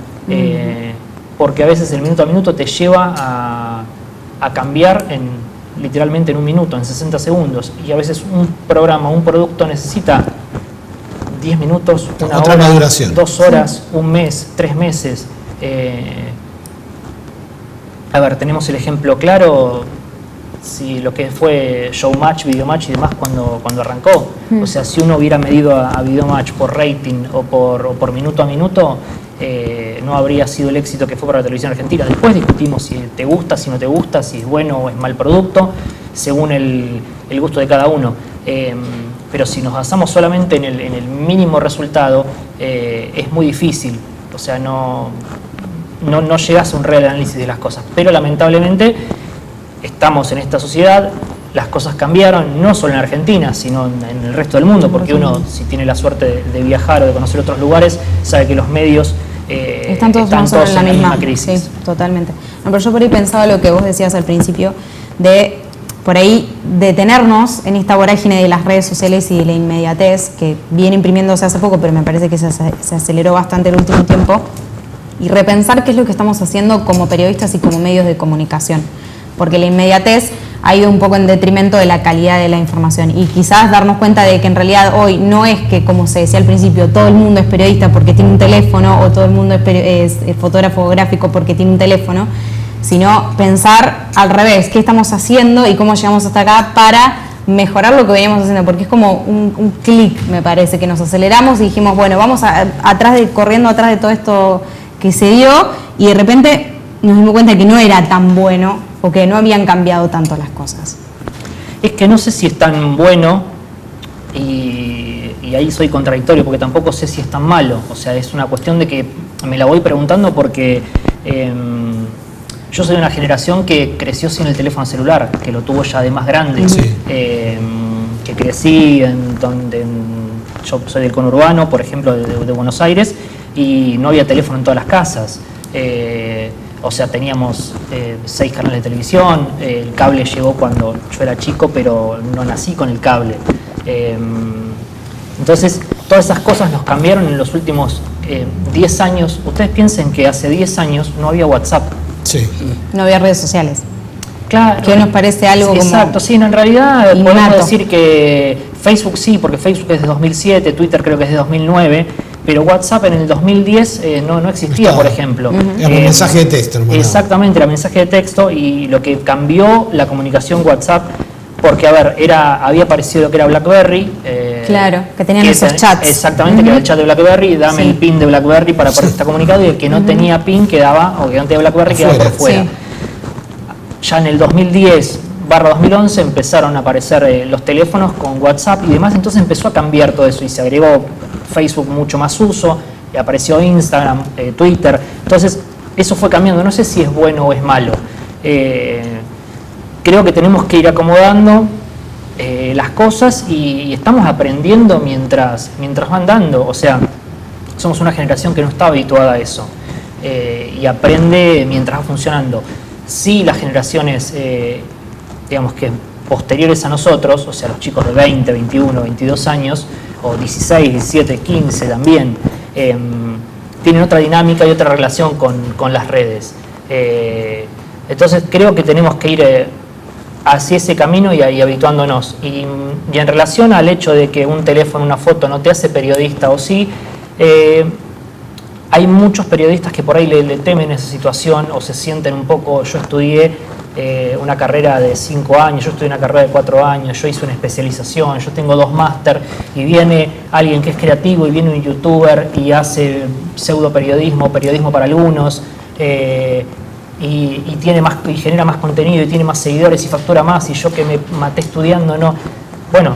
Porque a veces el minuto a minuto te lleva a cambiar literalmente en un minuto, en 60 segundos. Y a veces un programa, un producto necesita 10 minutos, una hora, 2 horas, un mes, 3 meses. A ver, tenemos el ejemplo claro, si lo que fue Showmatch, Videomatch y demás cuando arrancó. O sea, si uno hubiera medido a Videomatch por rating o por minuto a minuto, no habría sido el éxito que fue para la televisión argentina. Después discutimos si te gusta, si no te gusta, si es bueno o es mal producto, según el gusto de cada uno. Pero si nos basamos solamente en el mínimo resultado, es muy difícil. O sea, no llegas a un real análisis de las cosas. Pero lamentablemente estamos en esta sociedad, las cosas cambiaron, no solo en Argentina, sino en el resto del mundo, porque uno, si tiene la suerte de viajar o de conocer otros lugares, sabe que los medios están todos en la misma crisis. Sí, totalmente. No, pero yo por ahí pensaba lo que vos decías al principio, de por ahí detenernos en esta vorágine de las redes sociales y de la inmediatez, que viene imprimiéndose hace poco, pero me parece que se aceleró bastante el último tiempo, y repensar qué es lo que estamos haciendo como periodistas y como medios de comunicación. Porque la inmediatez ha ido un poco en detrimento de la calidad de la información y quizás darnos cuenta de que en realidad hoy no es que, como se decía al principio, todo el mundo es periodista porque tiene un teléfono o todo el mundo es fotógrafo gráfico porque tiene un teléfono, sino pensar al revés, qué estamos haciendo y cómo llegamos hasta acá para mejorar lo que veníamos haciendo, porque es como un clic, me parece, que nos aceleramos y dijimos, bueno, vamos corriendo atrás de todo esto que se dio y de repente nos dimos cuenta de que no era tan bueno o que no habían cambiado tanto las cosas. Es que no sé si es tan bueno y ahí soy contradictorio porque tampoco sé si es tan malo. O sea, es una cuestión de que me la voy preguntando porque yo soy de una generación que creció sin el teléfono celular, que lo tuvo ya de más grande, que crecí yo soy del conurbano, por ejemplo, de Buenos Aires, y no había teléfono en todas las casas. O sea, teníamos 6 canales de televisión, el cable llegó cuando yo era chico, pero no nací con el cable. Entonces, todas esas cosas nos cambiaron en los últimos 10 años. Ustedes piensen que hace 10 años no había WhatsApp. Sí. No había redes sociales. Claro. Que nos parece algo exacto, sí, en realidad podemos decir que Facebook sí, porque Facebook es de 2007, Twitter creo que es de 2009, pero WhatsApp en el 2010 no existía, por ejemplo. Era un mensaje de texto. Hermano. Exactamente, era mensaje de texto y lo que cambió la comunicación WhatsApp, porque a ver, había aparecido lo que era BlackBerry. Claro, que tenían esos chats. Exactamente, que era el chat de BlackBerry, dame el pin de BlackBerry para poder estar comunicado, y el que no tenía pin quedaba, o que no tenía BlackBerry quedaba por fuera. Sí. Ya en el 2010/2011 empezaron a aparecer los teléfonos con WhatsApp y demás, entonces empezó a cambiar todo eso y se agregó Facebook mucho más uso, y apareció Instagram, Twitter, entonces eso fue cambiando. No sé si es bueno o es malo. Creo que tenemos que ir acomodando las cosas y estamos aprendiendo mientras van dando. O sea, somos una generación que no está habituada a eso y aprende mientras va funcionando. Sí, las generaciones, digamos que posteriores a nosotros, o sea, los chicos de 20, 21, 22 años, o 16, 17, 15 también, tienen otra dinámica y otra relación con las redes. Entonces creo que tenemos que ir hacia ese camino y habituándonos. Y en relación al hecho de que un teléfono, una foto no te hace periodista o sí, hay muchos periodistas que por ahí le temen esa situación o se sienten un poco. Yo estudié una carrera de 5 años, yo estudié una carrera de 4 años, yo hice una especialización, yo tengo 2 máster, y viene alguien que es creativo y viene un youtuber y hace pseudo periodismo para algunos, y tiene más, y genera más contenido y tiene más seguidores y factura más, y yo que me maté estudiando no. Bueno,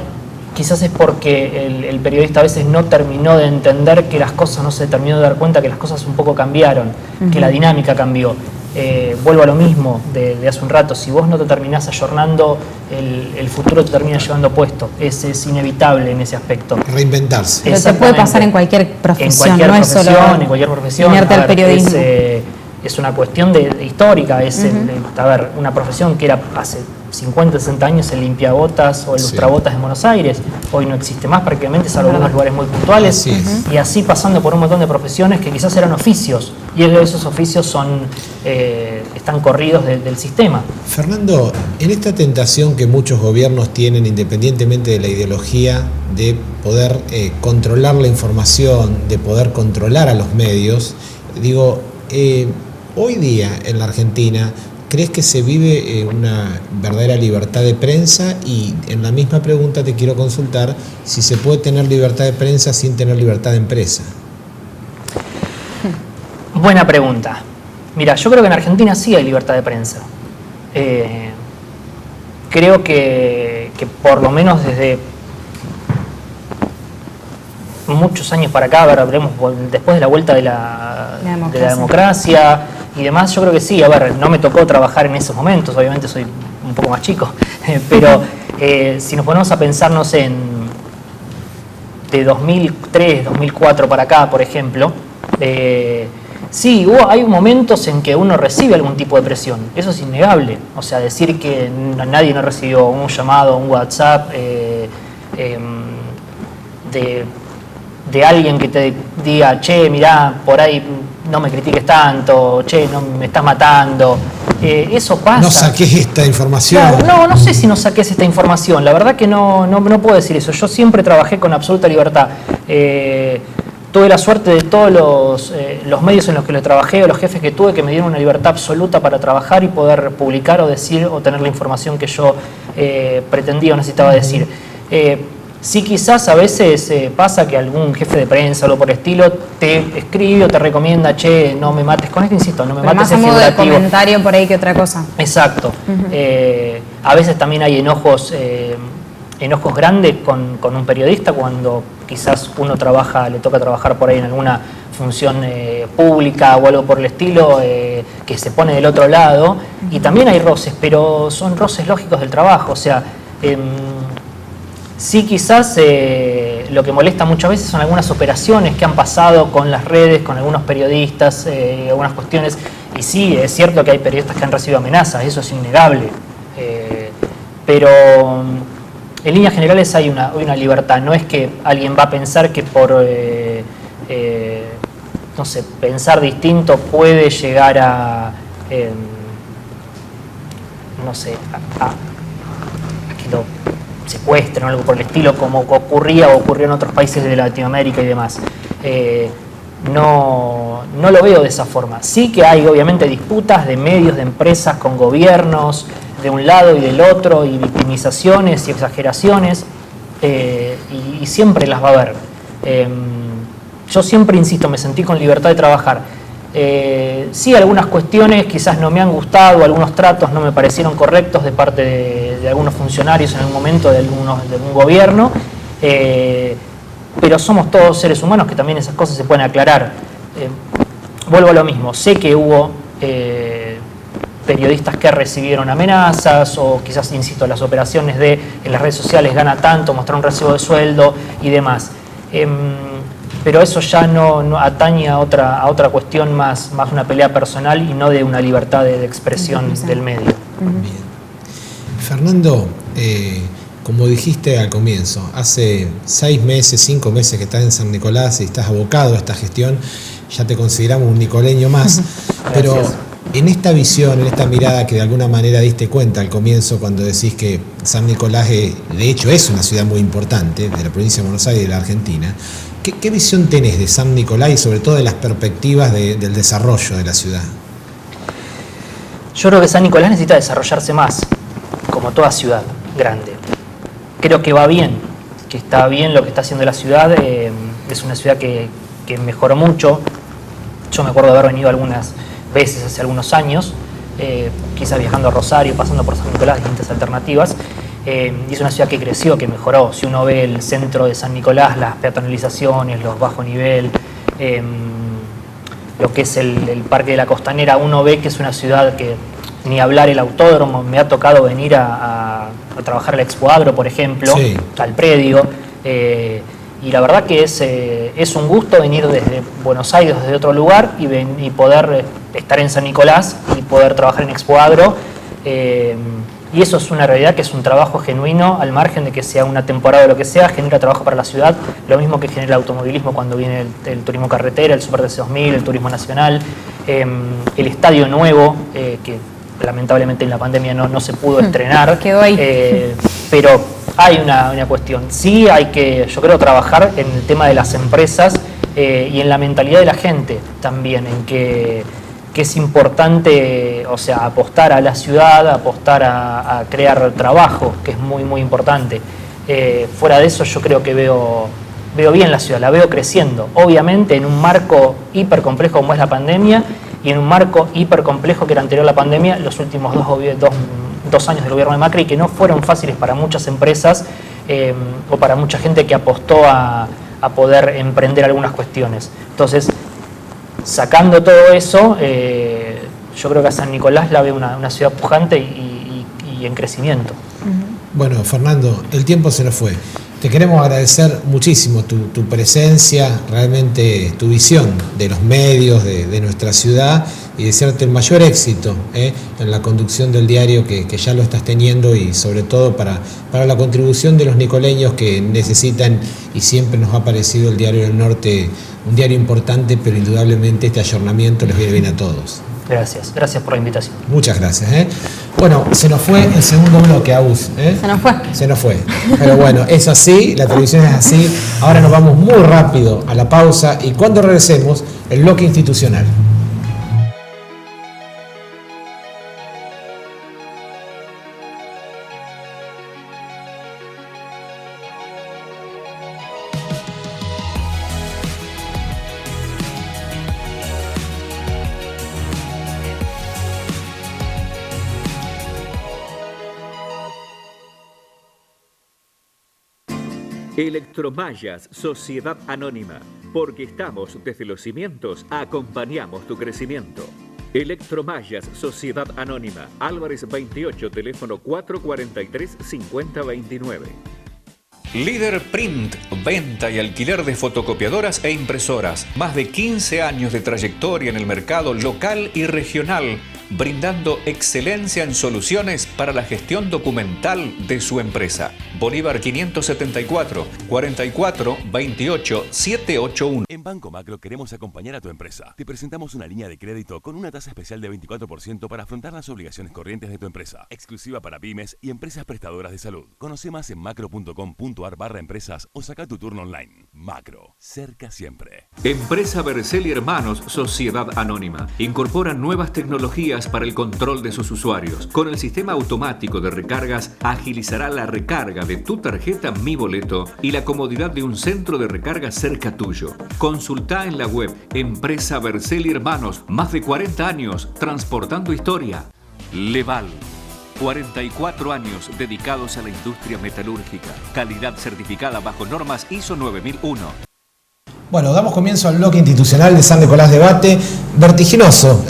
quizás es porque el periodista a veces no terminó de entender que las cosas, no se terminó de dar cuenta que las cosas un poco cambiaron, que la dinámica cambió. Vuelvo a lo mismo de hace un rato, si vos no te terminás ayornando, el futuro te termina llevando puesto. Es inevitable en ese aspecto. Reinventarse. Pero te puede pasar en cualquier profesión, no es solo en cualquier profesión. al periodismo. Es una cuestión de histórica, una profesión que era hace 50, 60 años el limpiabotas o el lustrabotas en Buenos Aires, hoy no existe más prácticamente, salvo algunos lugares muy puntuales, y así pasando por un montón de profesiones que quizás eran oficios, y esos oficios están corridos del sistema. Fernando, en esta tentación que muchos gobiernos tienen, independientemente de la ideología, de poder controlar la información, de poder controlar a los medios, digo, hoy día en la Argentina, ¿crees que se vive una verdadera libertad de prensa? Y en la misma pregunta te quiero consultar si se puede tener libertad de prensa sin tener libertad de empresa. Buena pregunta. Mira, yo creo que en Argentina sí hay libertad de prensa. Creo que por lo menos desde muchos años para acá, hablemos después de la vuelta de la democracia y demás, yo creo que sí. A ver, no me tocó trabajar en esos momentos, obviamente soy un poco más chico, pero si nos ponemos a pensar, no sé, de 2003, 2004 para acá, por ejemplo, sí, hay momentos en que uno recibe algún tipo de presión, eso es innegable. O sea, decir que nadie no recibió un llamado, un WhatsApp de alguien que te diga, che, mirá, por ahí no me critiques tanto, che, no me estás matando. Eso pasa. No saques esta información. Claro, no sé si no saques esta información. La verdad que no puedo decir eso. Yo siempre trabajé con absoluta libertad. Tuve la suerte de todos los medios en los que lo trabajé o los jefes que tuve que me dieron una libertad absoluta para trabajar y poder publicar o decir o tener la información que yo pretendía o necesitaba decir. Sí, quizás a veces pasa que algún jefe de prensa o algo por el estilo te escribe o te recomienda, che, no me mates con esto, insisto, no me mates, es figurativo. Más a modo de comentario por ahí que otra cosa. Exacto. A veces también hay enojos grandes con un periodista cuando quizás uno le toca trabajar por ahí en alguna función pública o algo por el estilo, que se pone del otro lado, y también hay roces, pero son roces lógicos del trabajo. O sea, sí, quizás lo que molesta muchas veces son algunas operaciones que han pasado con las redes, con algunos periodistas, algunas cuestiones, y sí, es cierto que hay periodistas que han recibido amenazas, eso es innegable, pero en líneas generales hay una libertad. No es que alguien va a pensar que por no sé, pensar distinto puede llegar a no sé, a que lo secuestren o algo por el estilo, como ocurrió en otros países de Latinoamérica y demás. No lo veo de esa forma. Sí que hay obviamente disputas de medios, de empresas con gobiernos de un lado y del otro, y victimizaciones y exageraciones, y siempre las va a haber. Yo siempre insisto, me sentí con libertad de trabajar. Sí, algunas cuestiones quizás no me han gustado, algunos tratos no me parecieron correctos de parte de algunos funcionarios en algún momento de algún gobierno, pero somos todos seres humanos que también esas cosas se pueden aclarar. Vuelvo a lo mismo, sé que hubo periodistas que recibieron amenazas, o quizás, insisto, las operaciones en las redes sociales gana tanto, mostrar un recibo de sueldo y demás. Pero eso ya no atañe a otra cuestión más una pelea personal y no de una libertad de expresión del medio. Bien. Fernando, como dijiste al comienzo, hace 6 meses, 5 meses que estás en San Nicolás y estás abocado a esta gestión, ya te consideramos un nicoleño más, pero en esta visión, en esta mirada que de alguna manera diste cuenta al comienzo cuando decís que San Nicolás de hecho es una ciudad muy importante de la provincia de Buenos Aires y de la Argentina, ¿qué visión tenés de San Nicolás y sobre todo de las perspectivas del desarrollo de la ciudad? Yo creo que San Nicolás necesita desarrollarse más, como toda ciudad grande. Creo que va bien, que está bien lo que está haciendo la ciudad. Es una ciudad que mejoró mucho. Yo me acuerdo de haber venido algunas veces hace algunos años, quizás viajando a Rosario, pasando por San Nicolás, distintas alternativas. Y es una ciudad que creció, que mejoró. Si uno ve el centro de San Nicolás, las peatonalizaciones, los bajo nivel, lo que es el Parque de la Costanera, uno ve que es una ciudad que, ni hablar el autódromo, me ha tocado venir a trabajar al Expo Agro, por ejemplo, sí, al predio, y la verdad que es un gusto venir desde Buenos Aires, desde otro lugar, y poder estar en San Nicolás y poder trabajar en Expo Agro. Y eso es una realidad, que es un trabajo genuino, al margen de que sea una temporada o lo que sea, genera trabajo para la ciudad, lo mismo que genera el automovilismo cuando viene el turismo carretera, el Super TC 2000, el turismo nacional, el estadio nuevo, que lamentablemente en la pandemia no se pudo estrenar, quedó ahí. Pero hay una cuestión. Sí hay que, yo creo, trabajar en el tema de las empresas y en la mentalidad de la gente también, en que es importante, o sea, apostar a la ciudad, apostar a crear trabajo, que es muy, muy importante. Fuera de eso, yo creo que veo bien la ciudad, la veo creciendo. Obviamente en un marco hiper complejo como es la pandemia, y en un marco hiper complejo que era anterior a la pandemia, los últimos dos años del gobierno de Macri, que no fueron fáciles para muchas empresas o para mucha gente que apostó a poder emprender algunas cuestiones. Entonces, sacando todo eso, yo creo que a San Nicolás la veo una ciudad pujante y en crecimiento. Bueno, Fernando, el tiempo se nos fue. Te queremos agradecer muchísimo tu presencia, realmente tu visión de los medios, de nuestra ciudad, y desearte el mayor éxito en la conducción del diario que ya lo estás teniendo, y sobre todo para la contribución de los nicoleños que necesitan, y siempre nos ha parecido el Diario del Norte un diario importante, pero indudablemente este ayornamiento les viene bien a todos. Gracias por la invitación. Muchas gracias. Bueno, se nos fue el segundo bloque, Agus. Se nos fue. Pero bueno, es así, la televisión es así. Ahora nos vamos muy rápido a la pausa, y cuando regresemos, el bloque institucional. Electromallas, Sociedad Anónima. Porque estamos desde los cimientos, acompañamos tu crecimiento. Electromallas, Sociedad Anónima. Álvarez 28, teléfono 443-5029. Líder Print, venta y alquiler de fotocopiadoras e impresoras. Más de 15 años de trayectoria en el mercado local y regional, brindando excelencia en soluciones para la gestión documental de su empresa. Bolívar 574, 44 28 781. En Banco Macro queremos acompañar a tu empresa. Te presentamos una línea de crédito con una tasa especial de 24% para afrontar las obligaciones corrientes de tu empresa, exclusiva para pymes y empresas prestadoras de salud. Conoce más en macro.com.ar/empresas o saca tu turno online. Macro, cerca siempre. Empresa Bercel y Hermanos, Sociedad Anónima. Incorpora nuevas tecnologías para el control de sus usuarios. Con el sistema automático de recargas, agilizará la recarga de tu tarjeta Mi Boleto y la comodidad de un centro de recarga cerca tuyo. Consulta en la web Empresa Bercel y Hermanos. Más de 40 años transportando historia. Leval. 44 años dedicados a la industria metalúrgica. Calidad certificada bajo normas ISO 9001. Bueno, damos comienzo al bloque institucional de San Nicolás Debate. Vertiginoso,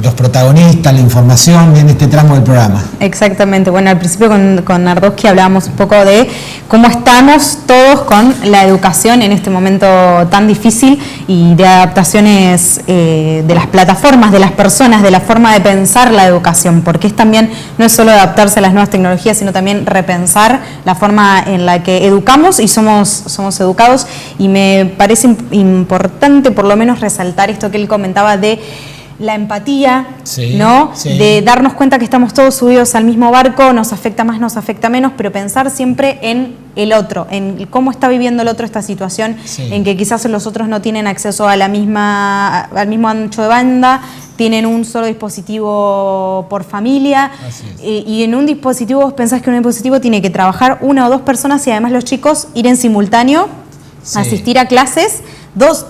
los protagonistas, la información en este tramo del programa. Exactamente. Bueno, al principio con Nardowski hablábamos un poco de cómo estamos todos con la educación en este momento tan difícil, y de adaptaciones de las plataformas, de las personas, de la forma de pensar la educación, porque no es solo adaptarse a las nuevas tecnologías, sino también repensar la forma en la que educamos y somos educados. Y me parece importante por lo menos resaltar esto que él comentaba de la empatía, ¿no? Sí. De darnos cuenta que estamos todos subidos al mismo barco, nos afecta más, nos afecta menos, pero pensar siempre en el otro, en cómo está viviendo el otro esta situación, en que quizás los otros no tienen acceso a al mismo ancho de banda, tienen un solo dispositivo por familia, y en un dispositivo, vos pensás que un dispositivo tiene que trabajar una o dos personas, y además los chicos ir en simultáneo, asistir a clases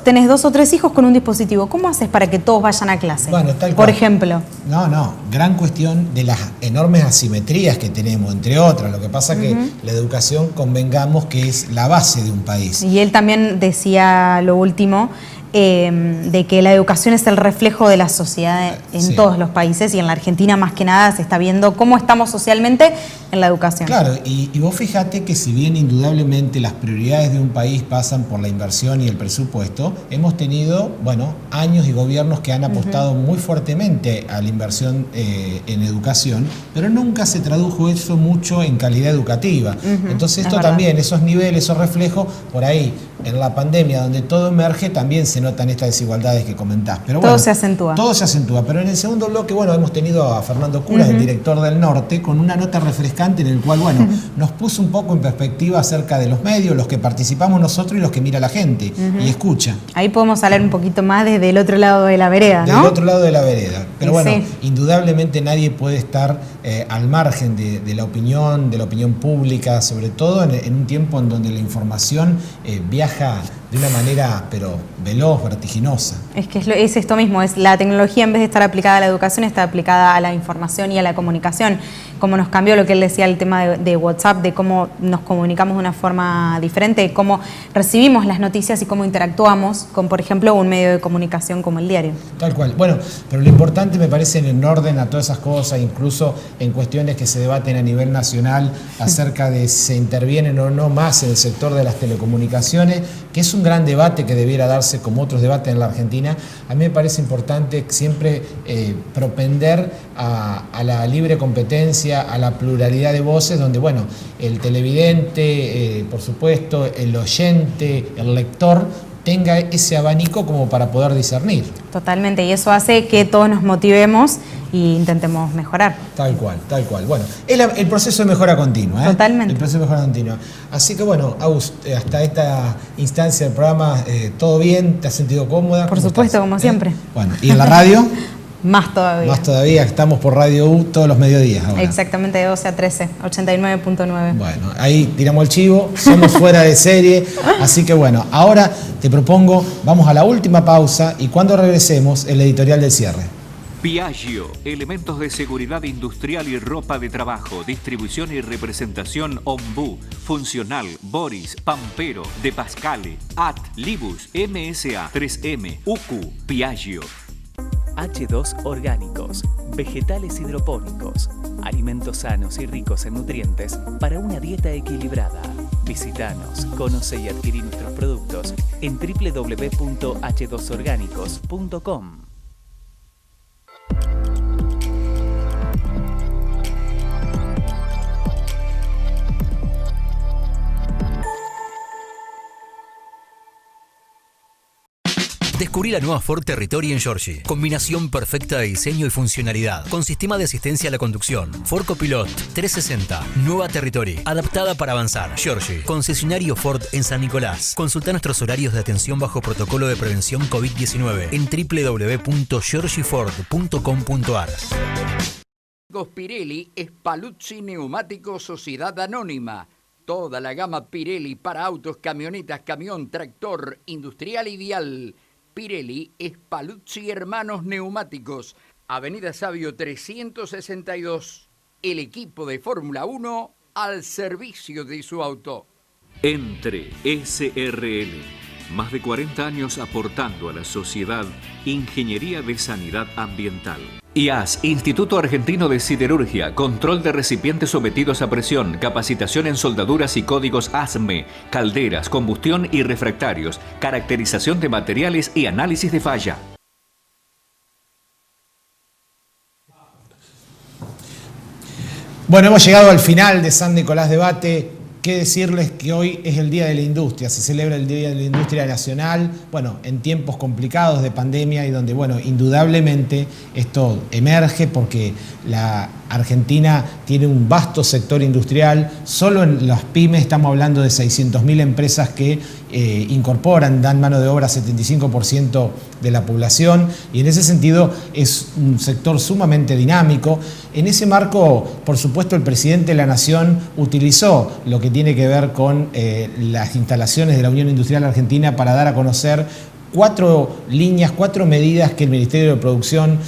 tenés 2 o 3 hijos con un dispositivo. ¿Cómo haces para que todos vayan a clase? Bueno, tal por cual. ejemplo. No, gran cuestión de las enormes asimetrías que tenemos, entre otras. Lo que pasa es que la educación, convengamos que es la base de un país. Y él también decía lo último, de que la educación es el reflejo de la sociedad en todos los países, y en la Argentina más que nada se está viendo cómo estamos socialmente en la educación. Claro, y vos fíjate que si bien indudablemente las prioridades de un país pasan por la inversión y el presupuesto, hemos tenido, años y gobiernos que han apostado muy fuertemente a la inversión en educación, pero nunca se tradujo eso mucho en calidad educativa. Entonces esto también, esos niveles, esos reflejos, por ahí, en la pandemia, donde todo emerge, también se notan estas desigualdades que comentás. Pero todo se acentúa. Todo se acentúa, pero en el segundo bloque, hemos tenido a Fernando Curas, el director del Norte, con una nota refrescante en el cual, nos puso un poco en perspectiva acerca de los medios, los que participamos nosotros y los que mira la gente y escucha. Ahí podemos hablar un poquito más desde el otro lado de la vereda, ¿no? Del otro lado de la vereda. Pero indudablemente nadie puede estar al margen de la opinión pública, sobre todo en un tiempo en donde la información viaja de una manera, pero veloz, vertiginosa. Es que es esto mismo, es la tecnología, en vez de estar aplicada a la educación, está aplicada a la información y a la comunicación. Cómo nos cambió lo que él decía, el tema de WhatsApp, de cómo nos comunicamos de una forma diferente, cómo recibimos las noticias y cómo interactuamos con, por ejemplo, un medio de comunicación como el diario. Tal cual. Pero lo importante me parece en orden a todas esas cosas, incluso en cuestiones que se debaten a nivel nacional acerca de si se intervienen o no más en el sector de las telecomunicaciones, que es un gran debate que debiera darse como otros debates en la Argentina. A mí me parece importante siempre propender a la libre competencia, a la pluralidad de voces, donde el televidente, por supuesto, el oyente, el lector, tenga ese abanico como para poder discernir. Totalmente, y eso hace que todos nos motivemos e intentemos mejorar. Tal cual. El proceso de mejora continua. Totalmente. El proceso de mejora continua. Así que Agus, hasta esta instancia del programa, ¿todo bien? ¿Te has sentido cómoda? Por supuesto, como siempre. ¿Y en la radio? Más todavía. Más todavía, estamos por Radio U todos los mediodías ahora. Exactamente, de 12 a 13, 89.9. Bueno, ahí tiramos el chivo, somos fuera de serie, así que ahora te propongo, vamos a la última pausa y cuando regresemos, el editorial del cierre. Piaggio, elementos de seguridad industrial y ropa de trabajo, distribución y representación Ombú, Funcional, Boris, Pampero, De Pascale, AT, Libus, MSA, 3M, UQ, Piaggio. H2 Orgánicos, vegetales hidropónicos, alimentos sanos y ricos en nutrientes para una dieta equilibrada. Visítanos, conoce y adquirí nuestros productos en www.h2orgánicos.com. Descubrí la nueva Ford Territory en Giorgi. Combinación perfecta de diseño y funcionalidad. Con sistema de asistencia a la conducción. Ford Copilot 360. Nueva Territory. Adaptada para avanzar. Giorgi. Concesionario Ford en San Nicolás. Consulta nuestros horarios de atención bajo protocolo de prevención COVID-19 en www.giorgiford.com.ar. Pirelli es Paluzzi Neumáticos Sociedad Anónima. Toda la gama Pirelli para autos, camionetas, camión, tractor, industrial y vial. Pirelli es Paluzzi Hermanos Neumáticos, Avenida Sabio 362. El equipo de Fórmula 1 al servicio de su auto. Entre SRL, más de 40 años aportando a la sociedad ingeniería de sanidad ambiental. IAS, Instituto Argentino de Siderurgia, control de recipientes sometidos a presión, capacitación en soldaduras y códigos ASME, calderas, combustión y refractarios, caracterización de materiales y análisis de falla. Hemos llegado al final de San Nicolás Debate. Qué decirles que hoy es el Día de la Industria, se celebra el Día de la Industria Nacional, en tiempos complicados de pandemia y donde, indudablemente esto emerge porque la Argentina tiene un vasto sector industrial. Solo en las pymes estamos hablando de 600.000 empresas que incorporan, dan mano de obra a 75% de la población, y en ese sentido es un sector sumamente dinámico. En ese marco, por supuesto, el presidente de la Nación utilizó lo que tiene que ver con las instalaciones de la Unión Industrial Argentina para dar a conocer 4 líneas, 4 medidas que el Ministerio de Producción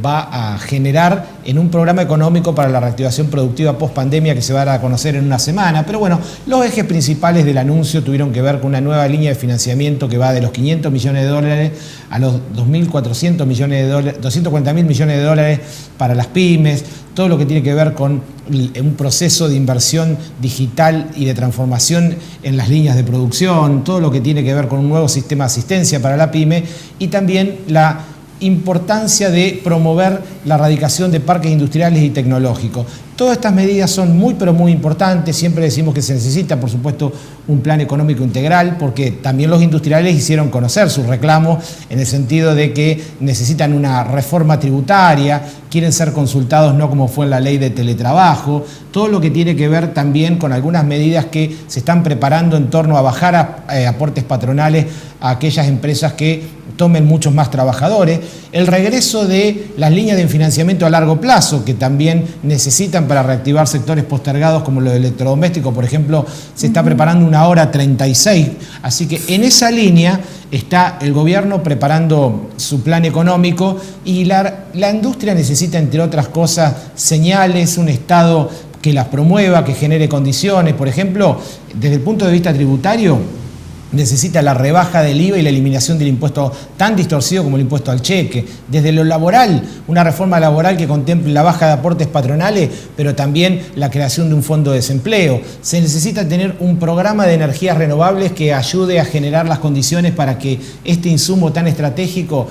va a generar en un programa económico para la reactivación productiva post-pandemia que se va a dar a conocer en una semana. Pero bueno, los ejes principales del anuncio tuvieron que ver con una nueva línea de financiamiento que va de los $500 millones a los 2.400 millones de dólares, 240.000 millones de dólares para las pymes, todo lo que tiene que ver con un proceso de inversión digital y de transformación en las líneas de producción, todo lo que tiene que ver con un nuevo sistema de asistencia para la pyme, y también la importancia de promover la erradicación de parques industriales y tecnológicos. Todas estas medidas son muy pero muy importantes. Siempre decimos que se necesita, por supuesto, un plan económico integral, porque también los industriales hicieron conocer sus reclamos en el sentido de que necesitan una reforma tributaria, quieren ser consultados no como fue en la ley de teletrabajo, todo lo que tiene que ver también con algunas medidas que se están preparando en torno a bajar aportes patronales a aquellas empresas que tomen muchos más trabajadores, el regreso de las líneas de financiamiento a largo plazo que también necesitan para reactivar sectores postergados como los electrodomésticos, por ejemplo, se está preparando una hora 36, así que en esa línea está el gobierno preparando su plan económico, y la industria necesita, entre otras cosas, señales, un Estado que las promueva, que genere condiciones. Por ejemplo, desde el punto de vista tributario, necesita la rebaja del IVA y la eliminación del impuesto tan distorsivo como el impuesto al cheque. Desde lo laboral, una reforma laboral que contemple la baja de aportes patronales, pero también la creación de un fondo de desempleo. Se necesita tener un programa de energías renovables que ayude a generar las condiciones para que este insumo tan estratégico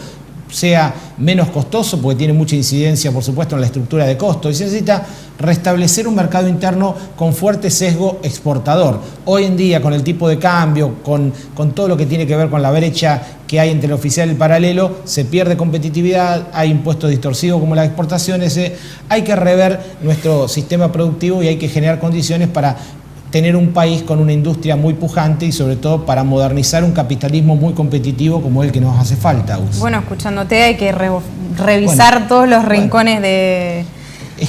sea menos costoso, porque tiene mucha incidencia, por supuesto, en la estructura de costos, y se necesita restablecer un mercado interno con fuerte sesgo exportador. Hoy en día, con el tipo de cambio, con todo lo que tiene que ver con la brecha que hay entre el oficial y el paralelo, se pierde competitividad, hay impuestos distorsivos como las exportaciones, hay que rever nuestro sistema productivo y hay que generar condiciones para tener un país con una industria muy pujante y sobre todo para modernizar un capitalismo muy competitivo como el que nos hace falta. Bueno, escuchándote hay que revisar todos los rincones de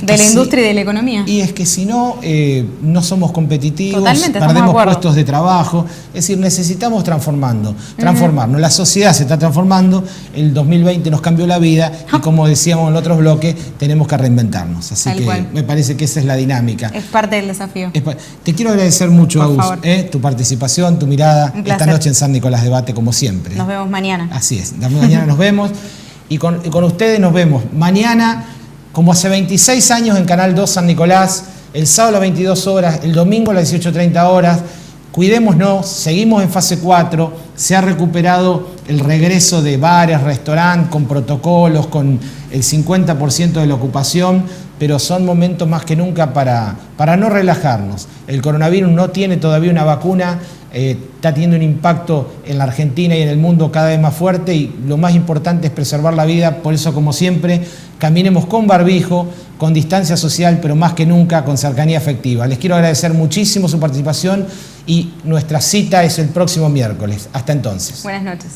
la industria y de la economía. Y es que si no, no somos competitivos, perdemos puestos de trabajo. Es decir, necesitamos transformarnos. La sociedad se está transformando, el 2020 nos cambió la vida y, como decíamos en otros bloques, tenemos que reinventarnos. Así que me parece que esa es la dinámica. Es parte del desafío. Te quiero agradecer mucho, Agus, tu participación, tu mirada esta noche en San Nicolás Debate, como siempre. Nos vemos mañana. Así es, mañana nos vemos y con ustedes nos vemos mañana, como hace 26 años en Canal 2 San Nicolás, el sábado a las 22 horas, el domingo a las 18:30 horas. Cuidémonos, seguimos en fase 4, se ha recuperado el regreso de bares, restaurantes, con protocolos, con el 50% de la ocupación, pero son momentos más que nunca para no relajarnos. El coronavirus no tiene todavía una vacuna, está teniendo un impacto en la Argentina y en el mundo cada vez más fuerte, y lo más importante es preservar la vida. Por eso, como siempre, caminemos con barbijo, con distancia social, pero más que nunca con cercanía afectiva. Les quiero agradecer muchísimo su participación y nuestra cita es el próximo miércoles. Hasta entonces. Buenas noches.